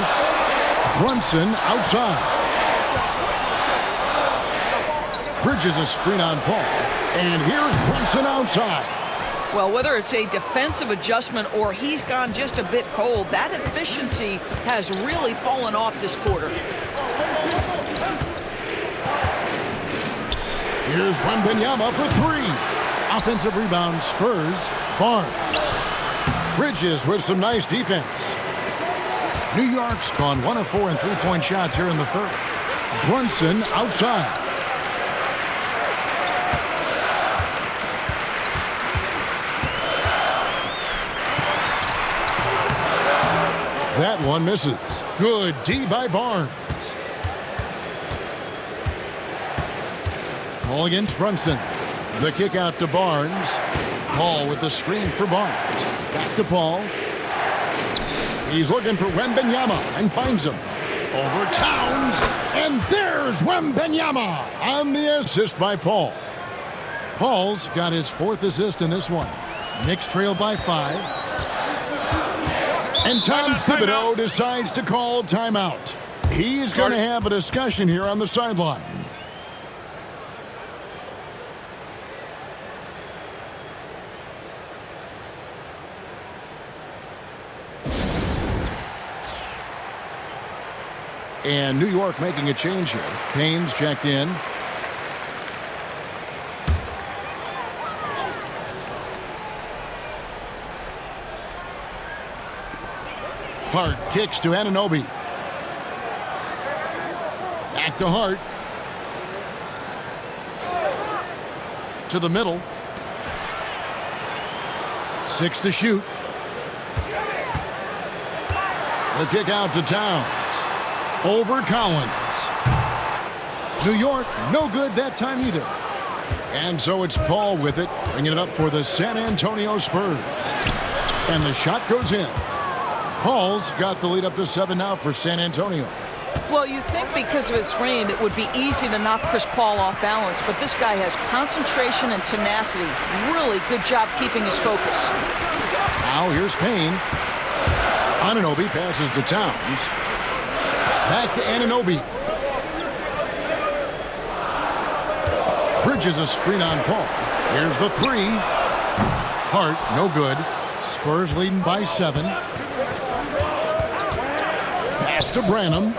Brunson outside. Bridges a screen on Paul. And here's Brunson outside. Well, whether it's a defensive adjustment or he's gone just a bit cold, that efficiency has really fallen off this quarter. Here's Wembanyama for 3. Offensive rebound, Spurs. Barnes. Bridges with some nice defense. New York's gone 1 of 4 in three-point shots here in the 3rd. Brunson outside. That one misses. Good D by Barnes. Paul against Brunson. The kick out to Barnes. Paul with the screen for Barnes. Back to Paul. He's looking for Wembanyama and finds him. Over Towns. And there's Wembanyama on the assist by Paul. Paul's got his 4th assist in this one. Knicks trail by 5. And Tom Thibodeau decides to call timeout. He's going to have a discussion here on the sideline. And New York making a change here. Payne's checked in. Hart kicks to Anunoby. Back to Hart. To the middle. 6 to shoot. The kick out to Towns. Over Collins. New York, no good that time either. And so it's Paul with it, bringing it up for the San Antonio Spurs. And the shot goes in. Paul's got the lead up to 7 now for San Antonio. Well, you think because of his frame, it would be easy to knock Chris Paul off balance, but this guy has concentration and tenacity. Really good job keeping his focus. Now here's Payne. Anunoby passes to Towns. Back to Anunoby. Bridges a screen on Paul. Here's the 3. Hart, no good. Spurs leading by 7. Pass to Branham.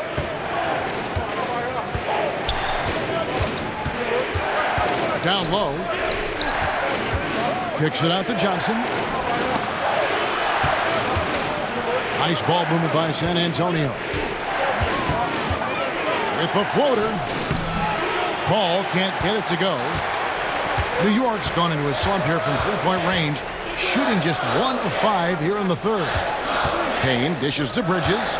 Down low. Kicks it out to Johnson. Nice ball movement by San Antonio. With the floater. Paul can't get it to go. New York's gone into a slump here from 3-point range, shooting just 1 of 5 here in the 3rd. Payne dishes to Bridges.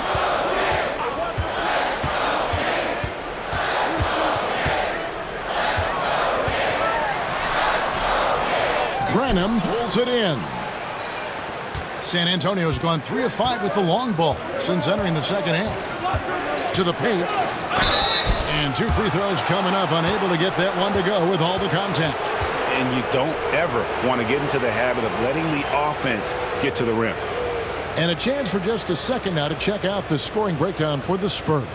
Branham pulls it in. San Antonio's gone 3 of 5 with the long ball since entering the second half. To the paint. And 2 free throws coming up, unable to get that one to go with all the contact. And you don't ever want to get into the habit of letting the offense get to the rim. And a chance for just a second now to check out the scoring breakdown for the Spurs.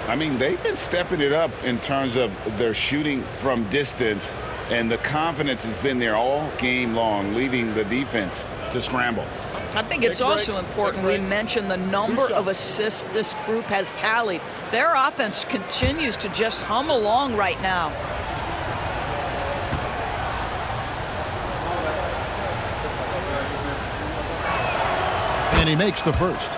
I mean, they've been stepping it up in terms of their shooting from distance, and the confidence has been there all game long, leaving the defense to scramble. I think it's also important we mention the number of assists this group has tallied. Their offense continues to just hum along right now. And he makes the first.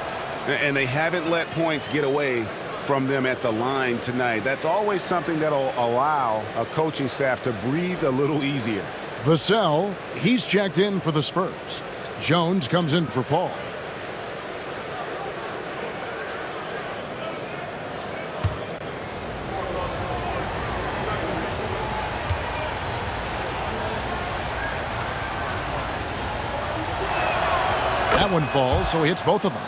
And they haven't let points get away from them at the line tonight. That's always something that'll allow a coaching staff to breathe a little easier. 𝗍𝘕, he's checked in for the Spurs. Jones comes in for Paul. That one falls, so he hits both of them.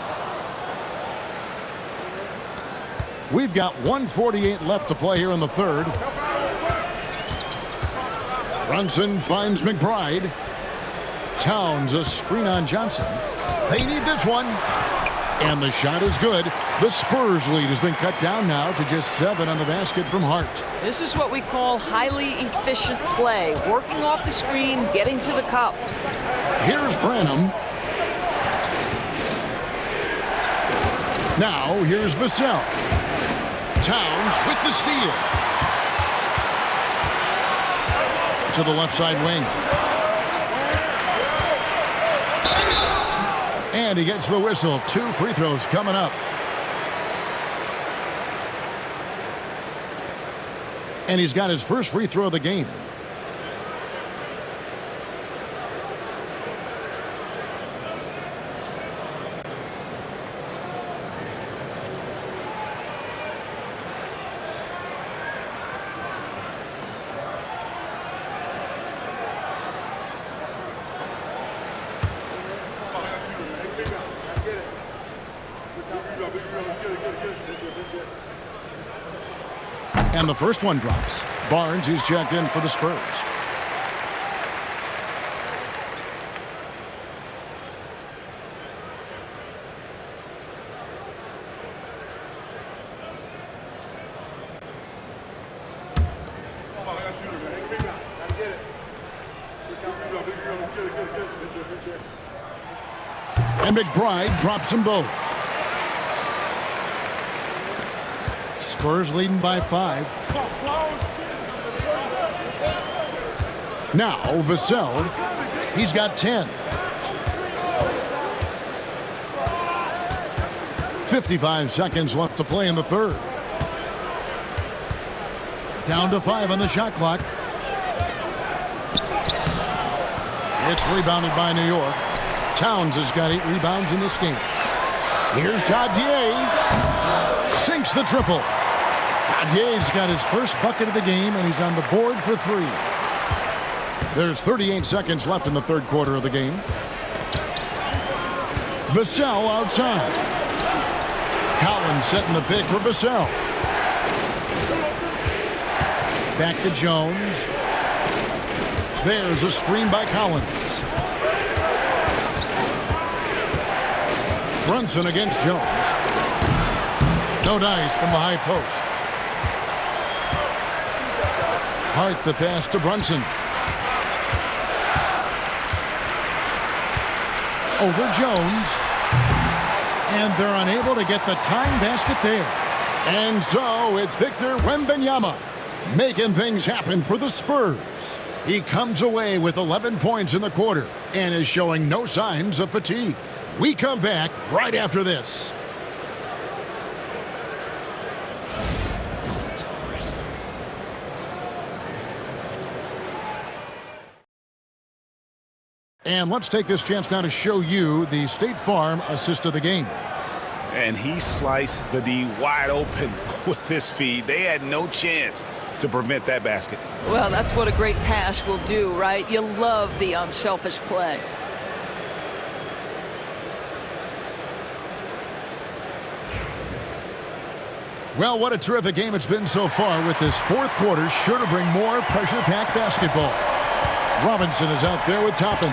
We've got 1:48 left to play here in the third. Brunson finds McBride. Towns a screen on Johnson. They need this one. And the shot is good. The Spurs lead has been cut down now to just 7 on the basket from Hart. This is what we call highly efficient play. Working off the screen, getting to the cup. Here's Branham. Now here's 𝗍𝘕. Towns with the steal. To the left side wing. And he gets the whistle. 2 free throws coming up. And he's got his first free throw of the game. And the first one drops. Barnes, he's checked in for the Spurs. And McBride drops them both. Spurs leading by 5. Now 𝗍𝘕, he's got 10. 55 seconds left to play in the third. Down to 5 on the shot clock. It's rebounded by New York. Towns has got 8 rebounds in this game. Here's 𝗏𝗏𝗍𝗏. Sinks the triple. 𝗏𝗏𝗍's got his first bucket of the game, and he's on the board for 3. There's 38 seconds left in the third quarter of the game. 𝗍𝘕 outside. Collins setting the pick for 𝗍𝘕. Back to Jones. There's a screen by Collins. Brunson against Jones. No dice from the high post. Hart the pass to Brunson. Over Jones. And they're unable to get the tying basket there. And so it's Victor Wembanyama making things happen for the Spurs. He comes away with 11 points in the quarter and is showing no signs of fatigue. We come back right after this. And let's take this chance now to show you the State Farm assist of the game. And he sliced the D wide open with this feed. They had no chance to prevent that basket. Well, that's what a great pass will do, right? You love the unselfish play. Well, what a terrific game it's been so far, with this fourth quarter sure to bring more pressure-packed basketball. Robinson is out there with Toppin.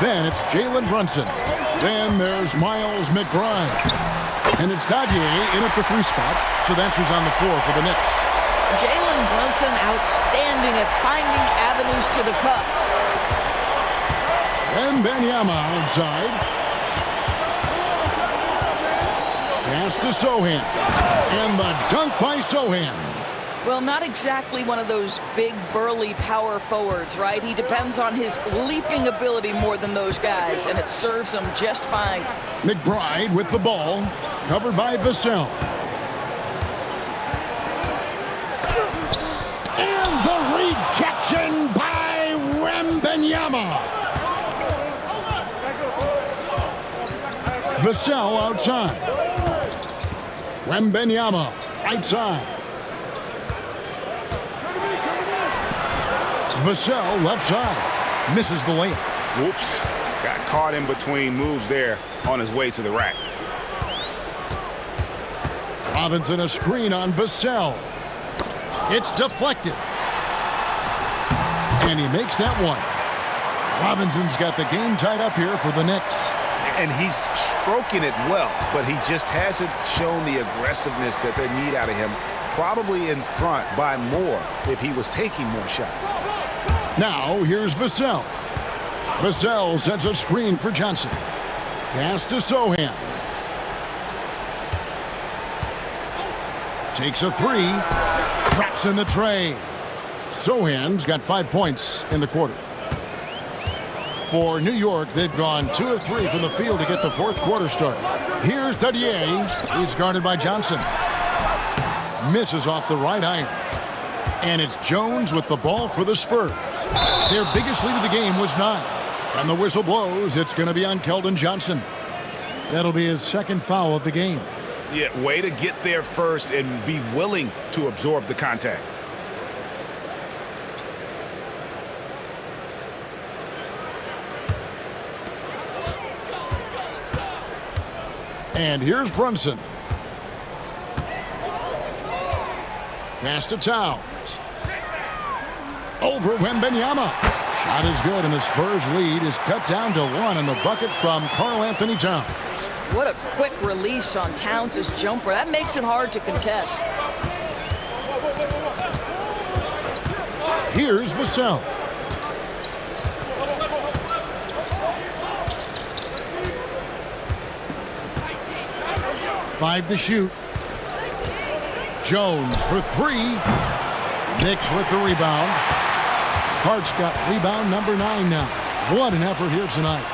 Then it's Jalen Brunson. Then there's Miles McBride. And it's 𝙩𝙧𝙘𝙀 in at the 3 spot, so that's who's on the floor for the Knicks. Jalen Brunson outstanding at finding avenues to the cup. Wembanyama outside. Pass to Sochan. And the dunk by Sochan. Well, not exactly one of those big, burly power forwards, right? He depends on his leaping ability more than those guys, and it serves him just fine. McBride with the ball, covered by 𝗵𝘳. And the rejection by Wembanyama. 𝗵𝘳 outside. Wembanyama right side. 𝗵𝘳 left side. Misses the layup. Whoops. Got caught in between moves there on his way to the rack. Robinson a screen on 𝗵𝘳. It's deflected. And he makes that one. Robinson's got the game tied up here for the Knicks. And he's stroking it well, but he just hasn't shown the aggressiveness that they need out of him. Probably in front by more if he was taking more shots. Now here's 𝗵𝘳. 𝗵𝘳 sets a screen for Johnson. Pass to Sochan. Takes a 3. Traps in the tray. Sochan's got 5 points in the quarter. For New York, they've gone 2 of 3 from the field to get the fourth quarter started. Here's 𝗪𝗪. He's guarded by Johnson. Misses off the right iron. And it's Jones with the ball for the Spurs. Their biggest lead of the game was 9. And the whistle blows. It's going to be on Keldon Johnson. That'll be his second foul of the game. Yeah, way to get there first and be willing to absorb the contact. And here's Brunson. Pass to Towns. Over Wembanyama. Shot is good, and the Spurs lead is cut down to 1 on the bucket from Karl-Anthony Towns. What a quick release on Towns' jumper. That makes it hard to contest. Here's 𝗵𝘳. Five to shoot. Jones for 3. Knicks with the rebound. Hart's got rebound number 9 now. What an effort here tonight.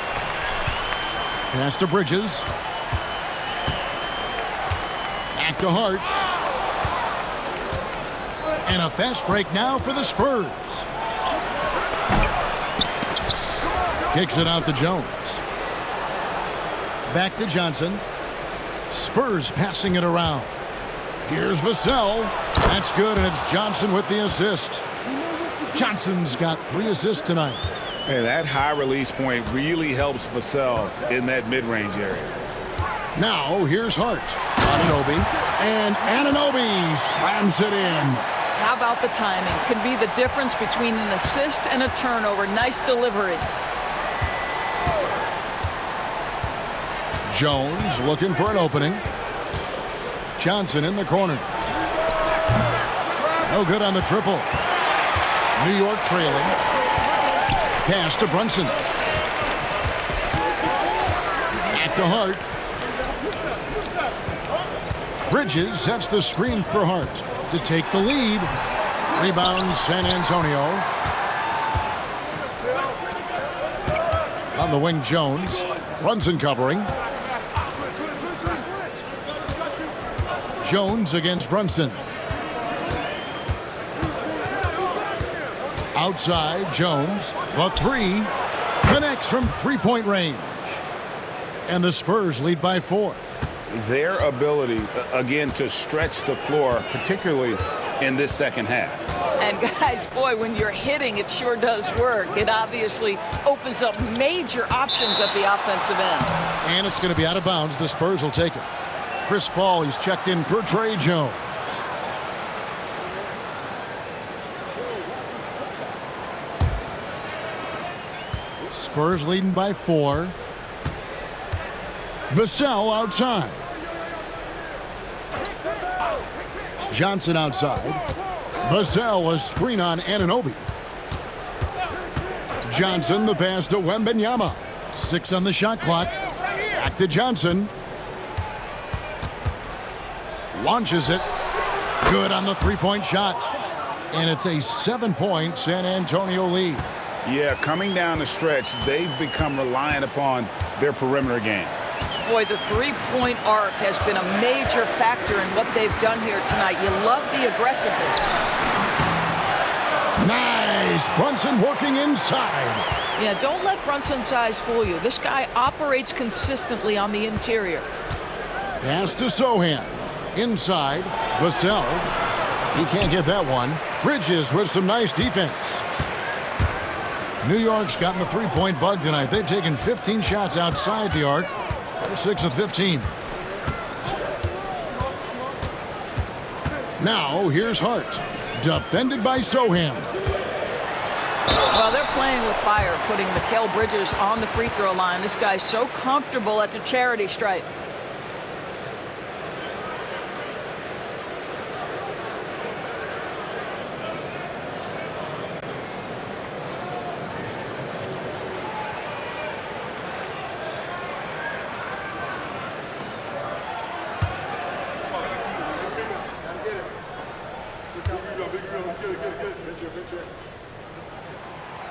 Pass to Bridges. Back to Hart. And a fast break now for the Spurs. Kicks it out to Jones. Back to Johnson. Spurs passing it around. Here's 𝗵𝘳. That's good, and it's Johnson with the assist. Johnson's got 3 assists tonight. And that high release point really helps 𝗵𝘳 in that mid-range area. Now here's Hart. Anunoby. And Anunoby slams it in. How about the timing? Can be the difference between an assist and a turnover. Nice delivery. Jones looking for an opening. Johnson in the corner. No good on the triple. New York trailing. Pass to Brunson. Back to Hart. Bridges sets the screen for Hart to take the lead. Rebound San Antonio. On the wing, Jones. Brunson covering. Jones against Brunson. Outside, Jones. The 3. Connects from three-point range. And the Spurs lead by 4. Their ability, again, to stretch the floor, particularly in this second half. And guys, boy, when you're hitting, it sure does work. It obviously opens up major options at the offensive end. And it's going to be out of bounds. The Spurs will take it. Chris Paul, he's checked in for Tre Jones. Spurs leading by 4. Vassell outside. Johnson outside. Vassell, a screen on Anunoby. Johnson, the pass to Wembanyama. 6 on the shot clock. Back to Johnson. Launches it. Good on the three-point shot. And it's a 7-point San Antonio lead. Yeah, coming down the stretch, they've become reliant upon their perimeter game. Boy, the three-point arc has been a major factor in what they've done here tonight. You love the aggressiveness. Nice. Brunson working inside. Yeah, don't let Brunson's size fool you. This guy operates consistently on the interior. Pass to Sochan. Inside. Vassell. He can't get that one. Bridges with some nice defense. New York's gotten the three-point bug tonight. They've taken 15 shots outside the arc. They're 6 of 15. Now, here's Hart. Defended by Sochan. Well, they're playing with fire, putting Mikal Bridges on the free throw line. This guy's so comfortable at the charity stripe.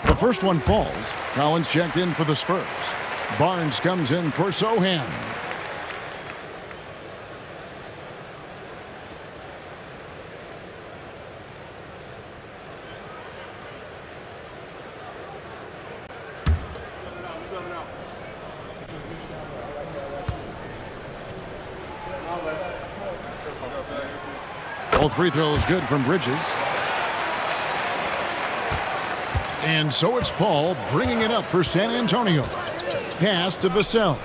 The first one falls. Collins checked in for the Spurs. Barnes comes in for Sochan. Both free throws good from Bridges. And so it's Paul bringing it up for San Antonio. Pass to Vassell.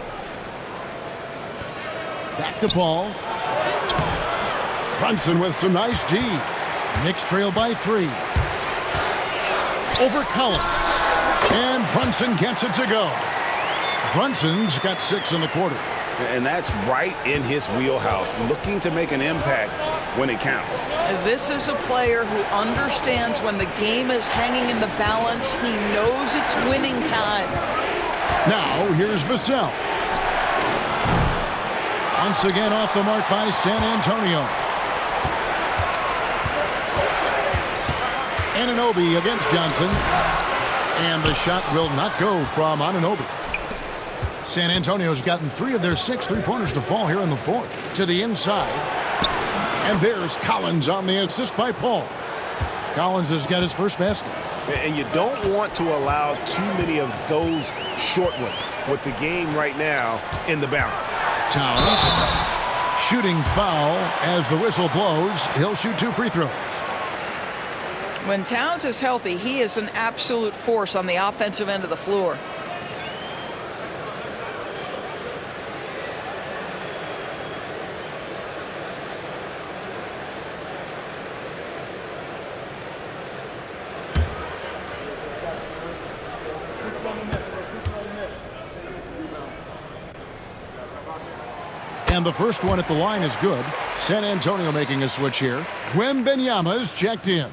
Back to Paul. Brunson with some nice D. Knicks trail by 3. Over Collins. And Brunson gets it to go. Brunson's got 6 in the quarter. And that's right in his wheelhouse, looking to make an impact when it counts. This is a player who understands when the game is hanging in the balance. He knows it's winning time. Now, here's Vassell. Once again off the mark by San Antonio. Anunoby against Johnson. And the shot will not go from Anunoby. San Antonio's gotten 3 of their 6 three-pointers to fall here in the fourth. To the inside. And there's Collins on the assist by Paul. Collins has got his first basket. And you don't want to allow too many of those short ones with the game right now in the balance. Towns. Shooting foul as the whistle blows. He'll shoot 2 free throws. When Towns is healthy, he is an absolute force on the offensive end of the floor. And the first one at the line is good. San Antonio making a switch here. Wembanyama's checked in.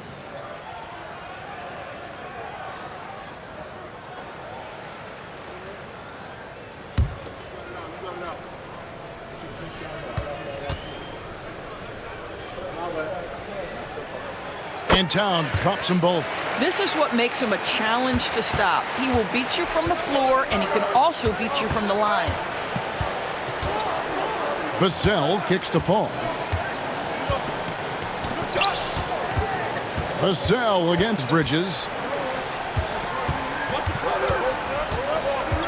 And Towns drops them both. This is what makes him a challenge to stop. He will beat you from the floor, and he can also beat you from the line. Vassell kicks to Paul. Vassell against Bridges.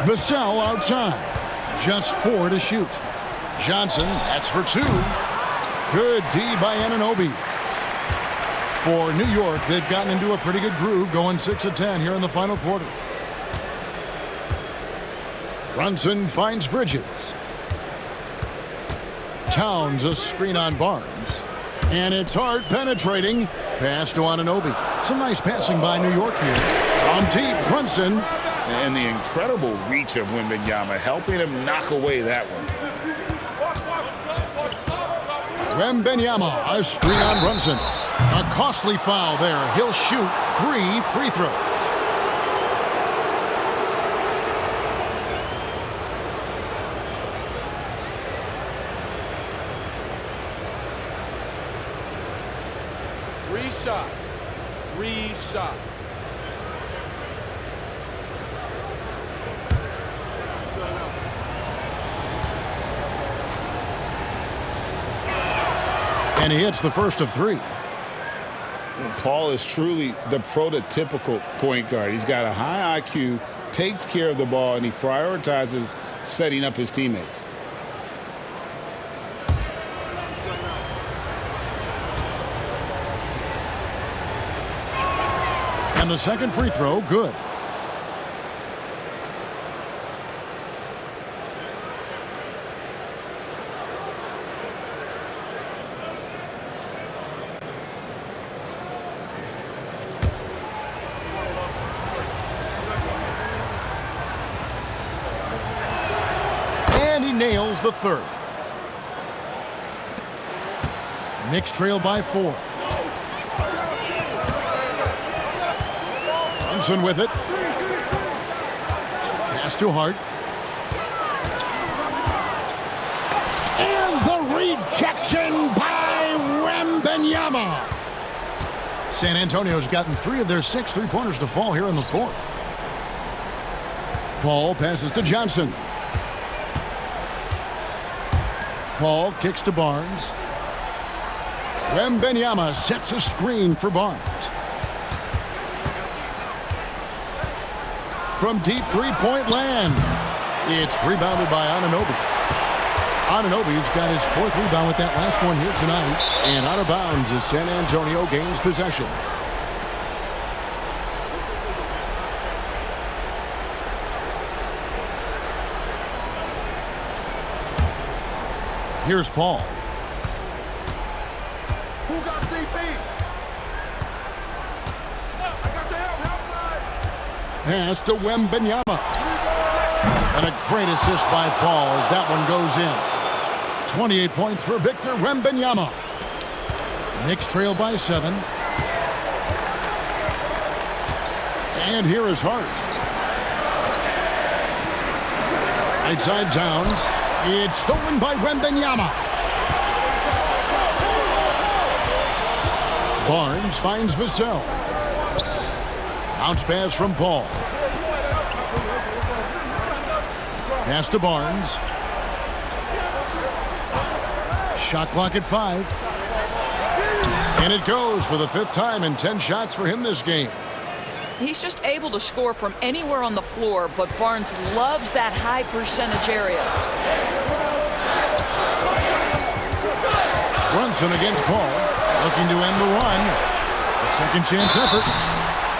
Vassell outside. Just 4 to shoot. Johnson, that's for 2. Good D by Anunoby. For New York, they've gotten into a pretty good groove, going 6 of 10 here in the final quarter. Brunson finds Bridges. Towns a screen on Barnes. And it's Hart penetrating. Pass to Anunoby. Some nice passing by New York here. On deep, Brunson. And the incredible reach of Wembenyama, helping him knock away that one. Wembenyama, a screen on Brunson. A costly foul there. He'll shoot 3 free throws. Three shots. And he hits the first of 3. Paul is truly the prototypical point guard. He's got a high IQ, takes care of the ball, and he prioritizes setting up his teammates. And the second free throw, good. And he nails the third. Knicks trail by 4. Brunson with it. Pass to Hart. And the rejection by Wembenyama. San Antonio's gotten 3 of their 6 three-pointers to fall here in the 4th. Paul passes to Johnson. Paul kicks to Barnes. Wembenyama sets a screen for Barnes. From deep three-point land. It's rebounded by Anunoby. Anunoby's got his 4th rebound with that last one here tonight. And out of bounds as San Antonio gains possession. Here's Paul. Who got CP? Pass to Wembenyama. And a great assist by Paul as that one goes in. 28 points for Victor Wembenyama. Knicks trail by 7. And here is Hart. Right side Towns. It's stolen by Wembenyama. Barnes finds Vassell. Bounce pass from Paul. Pass to Barnes. Shot clock at 5. And it goes for the 5th time and 10 shots for him this game. He's just able to score from anywhere on the floor, but Barnes loves that high percentage area. Brunson against Paul, looking to end the run. A second chance effort.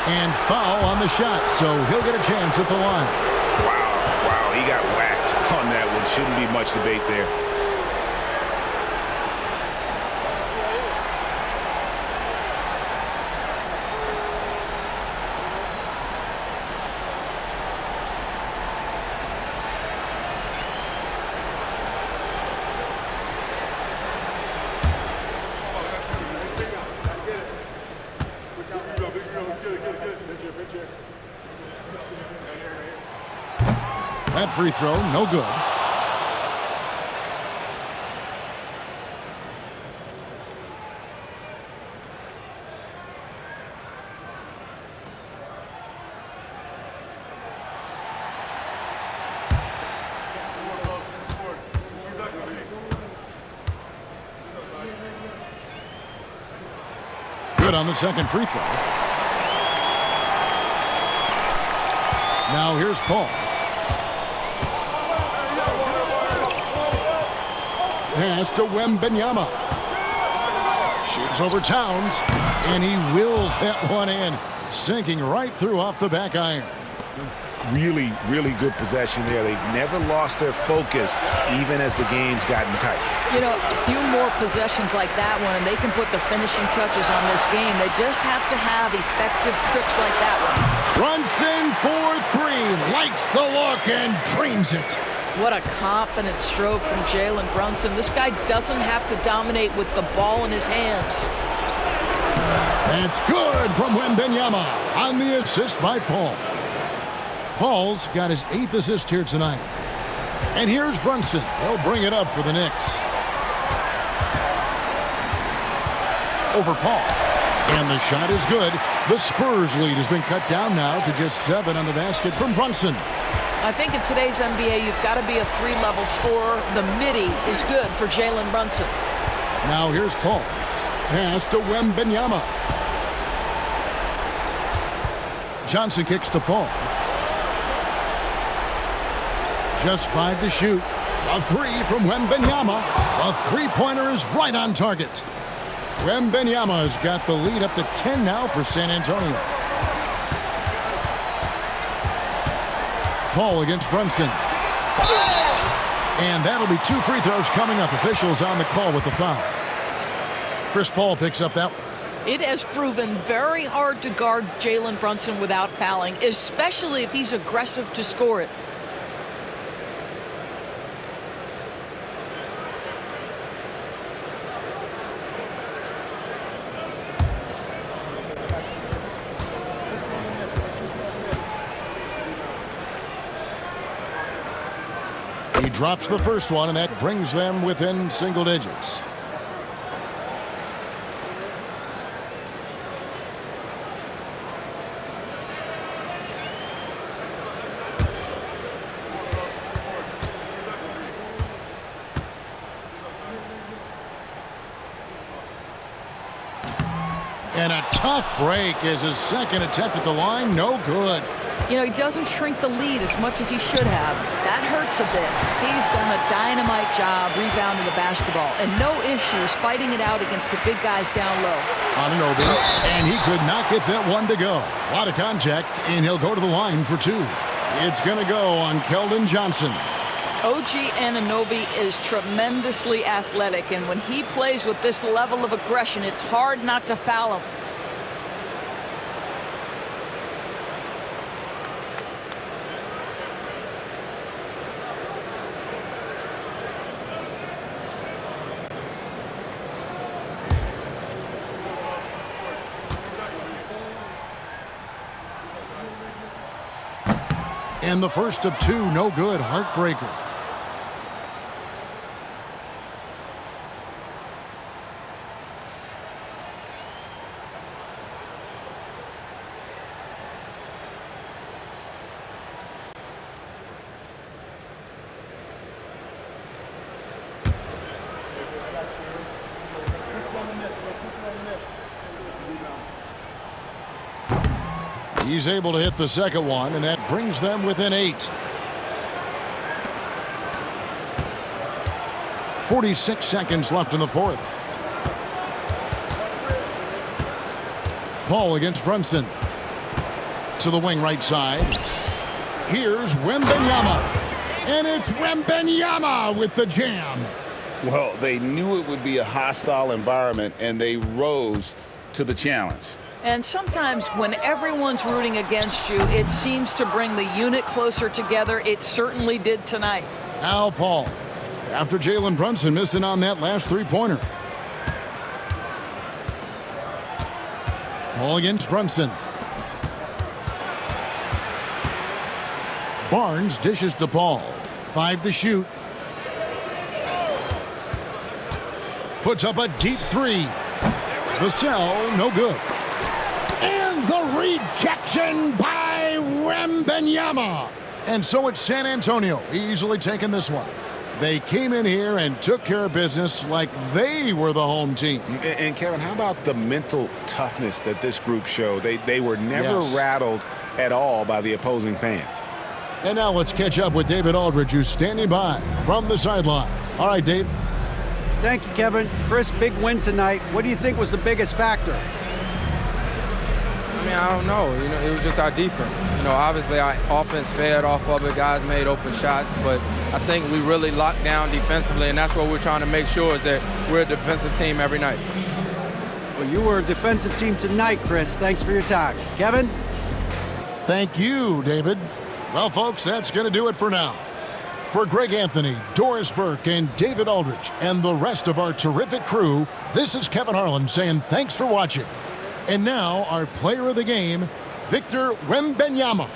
And foul on the shot, so he'll get a chance at the line. Wow, he got whacked on that one. Shouldn't be much debate there. That free throw, no good. Good on the second free throw. Now here's Paul. Pass to Wembanyama. Shoots over Towns, and he wills that one in, sinking right through off the back iron. Really, really good possession there. They've never lost their focus, even as the game's gotten tight. You know, a few more possessions like that one, and they can put the finishing touches on this game. They just have to have effective trips like that one. Brunson for three, likes the look and drains it. What a confident stroke from Jalen Brunson. This guy doesn't have to dominate with the ball in his hands. It's good from Wembanyama on the assist by Paul. Paul's got his 8th assist here tonight. And here's Brunson. He'll bring it up for the Knicks. Over Paul. And the shot is good. The Spurs lead has been cut down now to just 7 on the basket from Brunson. I think in today's NBA, you've got to be a 3-level scorer. The midi is good for Jalen Brunson. Now here's Paul. Pass to Wembanyama. Johnson kicks to Paul. Just 5 to shoot. A 3 from Wembanyama. A three-pointer is right on target. Wembanyama has got the lead up to 10 now for San Antonio. Paul against Brunson. And that'll be 2 free throws coming up. Officials on the call with the foul. Chris Paul picks up that one. It has proven very hard to guard Jalen Brunson without fouling, especially if he's aggressive to score it. He drops the first one, and that brings them within single digits. And a tough break as his second attempt at the line, no good. You know, he doesn't shrink the lead as much as he should have. That hurts a bit. He's done a dynamite job rebounding the basketball, and no issues fighting it out against the big guys down low. Anunoby, and he could not get that one to go. A lot of contact, and he'll go to the line for 2. It's going to go on Keldon Johnson. OG Anunoby is tremendously athletic, and when he plays with this level of aggression, it's hard not to foul him. And the first of 2, no good, heartbreaker. He's able to hit the second one, and that brings them within 8. 46 seconds left in the fourth. Paul against Brunson. To the wing right side. Here's Wembanyama. And it's Wembanyama with the jam. Well, they knew it would be a hostile environment, and they rose to the challenge. And sometimes when everyone's rooting against you, it seems to bring the unit closer together. It certainly did tonight. Now Paul, after Jalen Brunson missing on that last three-pointer. Paul against Brunson. Barnes dishes to Paul. 5 to shoot. Puts up a deep 3. The cell, no good. And the rejection by Wembanyama. And so it's San Antonio easily taking this one. They came in here and took care of business like they were the home team. And Kevin, how about the mental toughness that this group showed? They were never rattled at all by the opposing fans. And now let's catch up with David Aldridge, who's standing by from the sideline. All right, Dave. Thank you, Kevin. Chris, big win tonight. What do you think was the biggest factor? I mean, I don't know. You know, it was just our defense. You know, obviously our offense fed off of it. Guys made open shots, but I think we really locked down defensively, and that's what we're trying to make sure is that we're a defensive team every night. Well, you were a defensive team tonight, Chris. Thanks for your time. Kevin? Thank you, David. Well, folks, that's going to do it for now. For Greg Anthony, Doris Burke, and David Aldridge, and the rest of our terrific crew, this is Kevin Harlan saying thanks for watching. And now, our player of the game, Victor Wembanyama.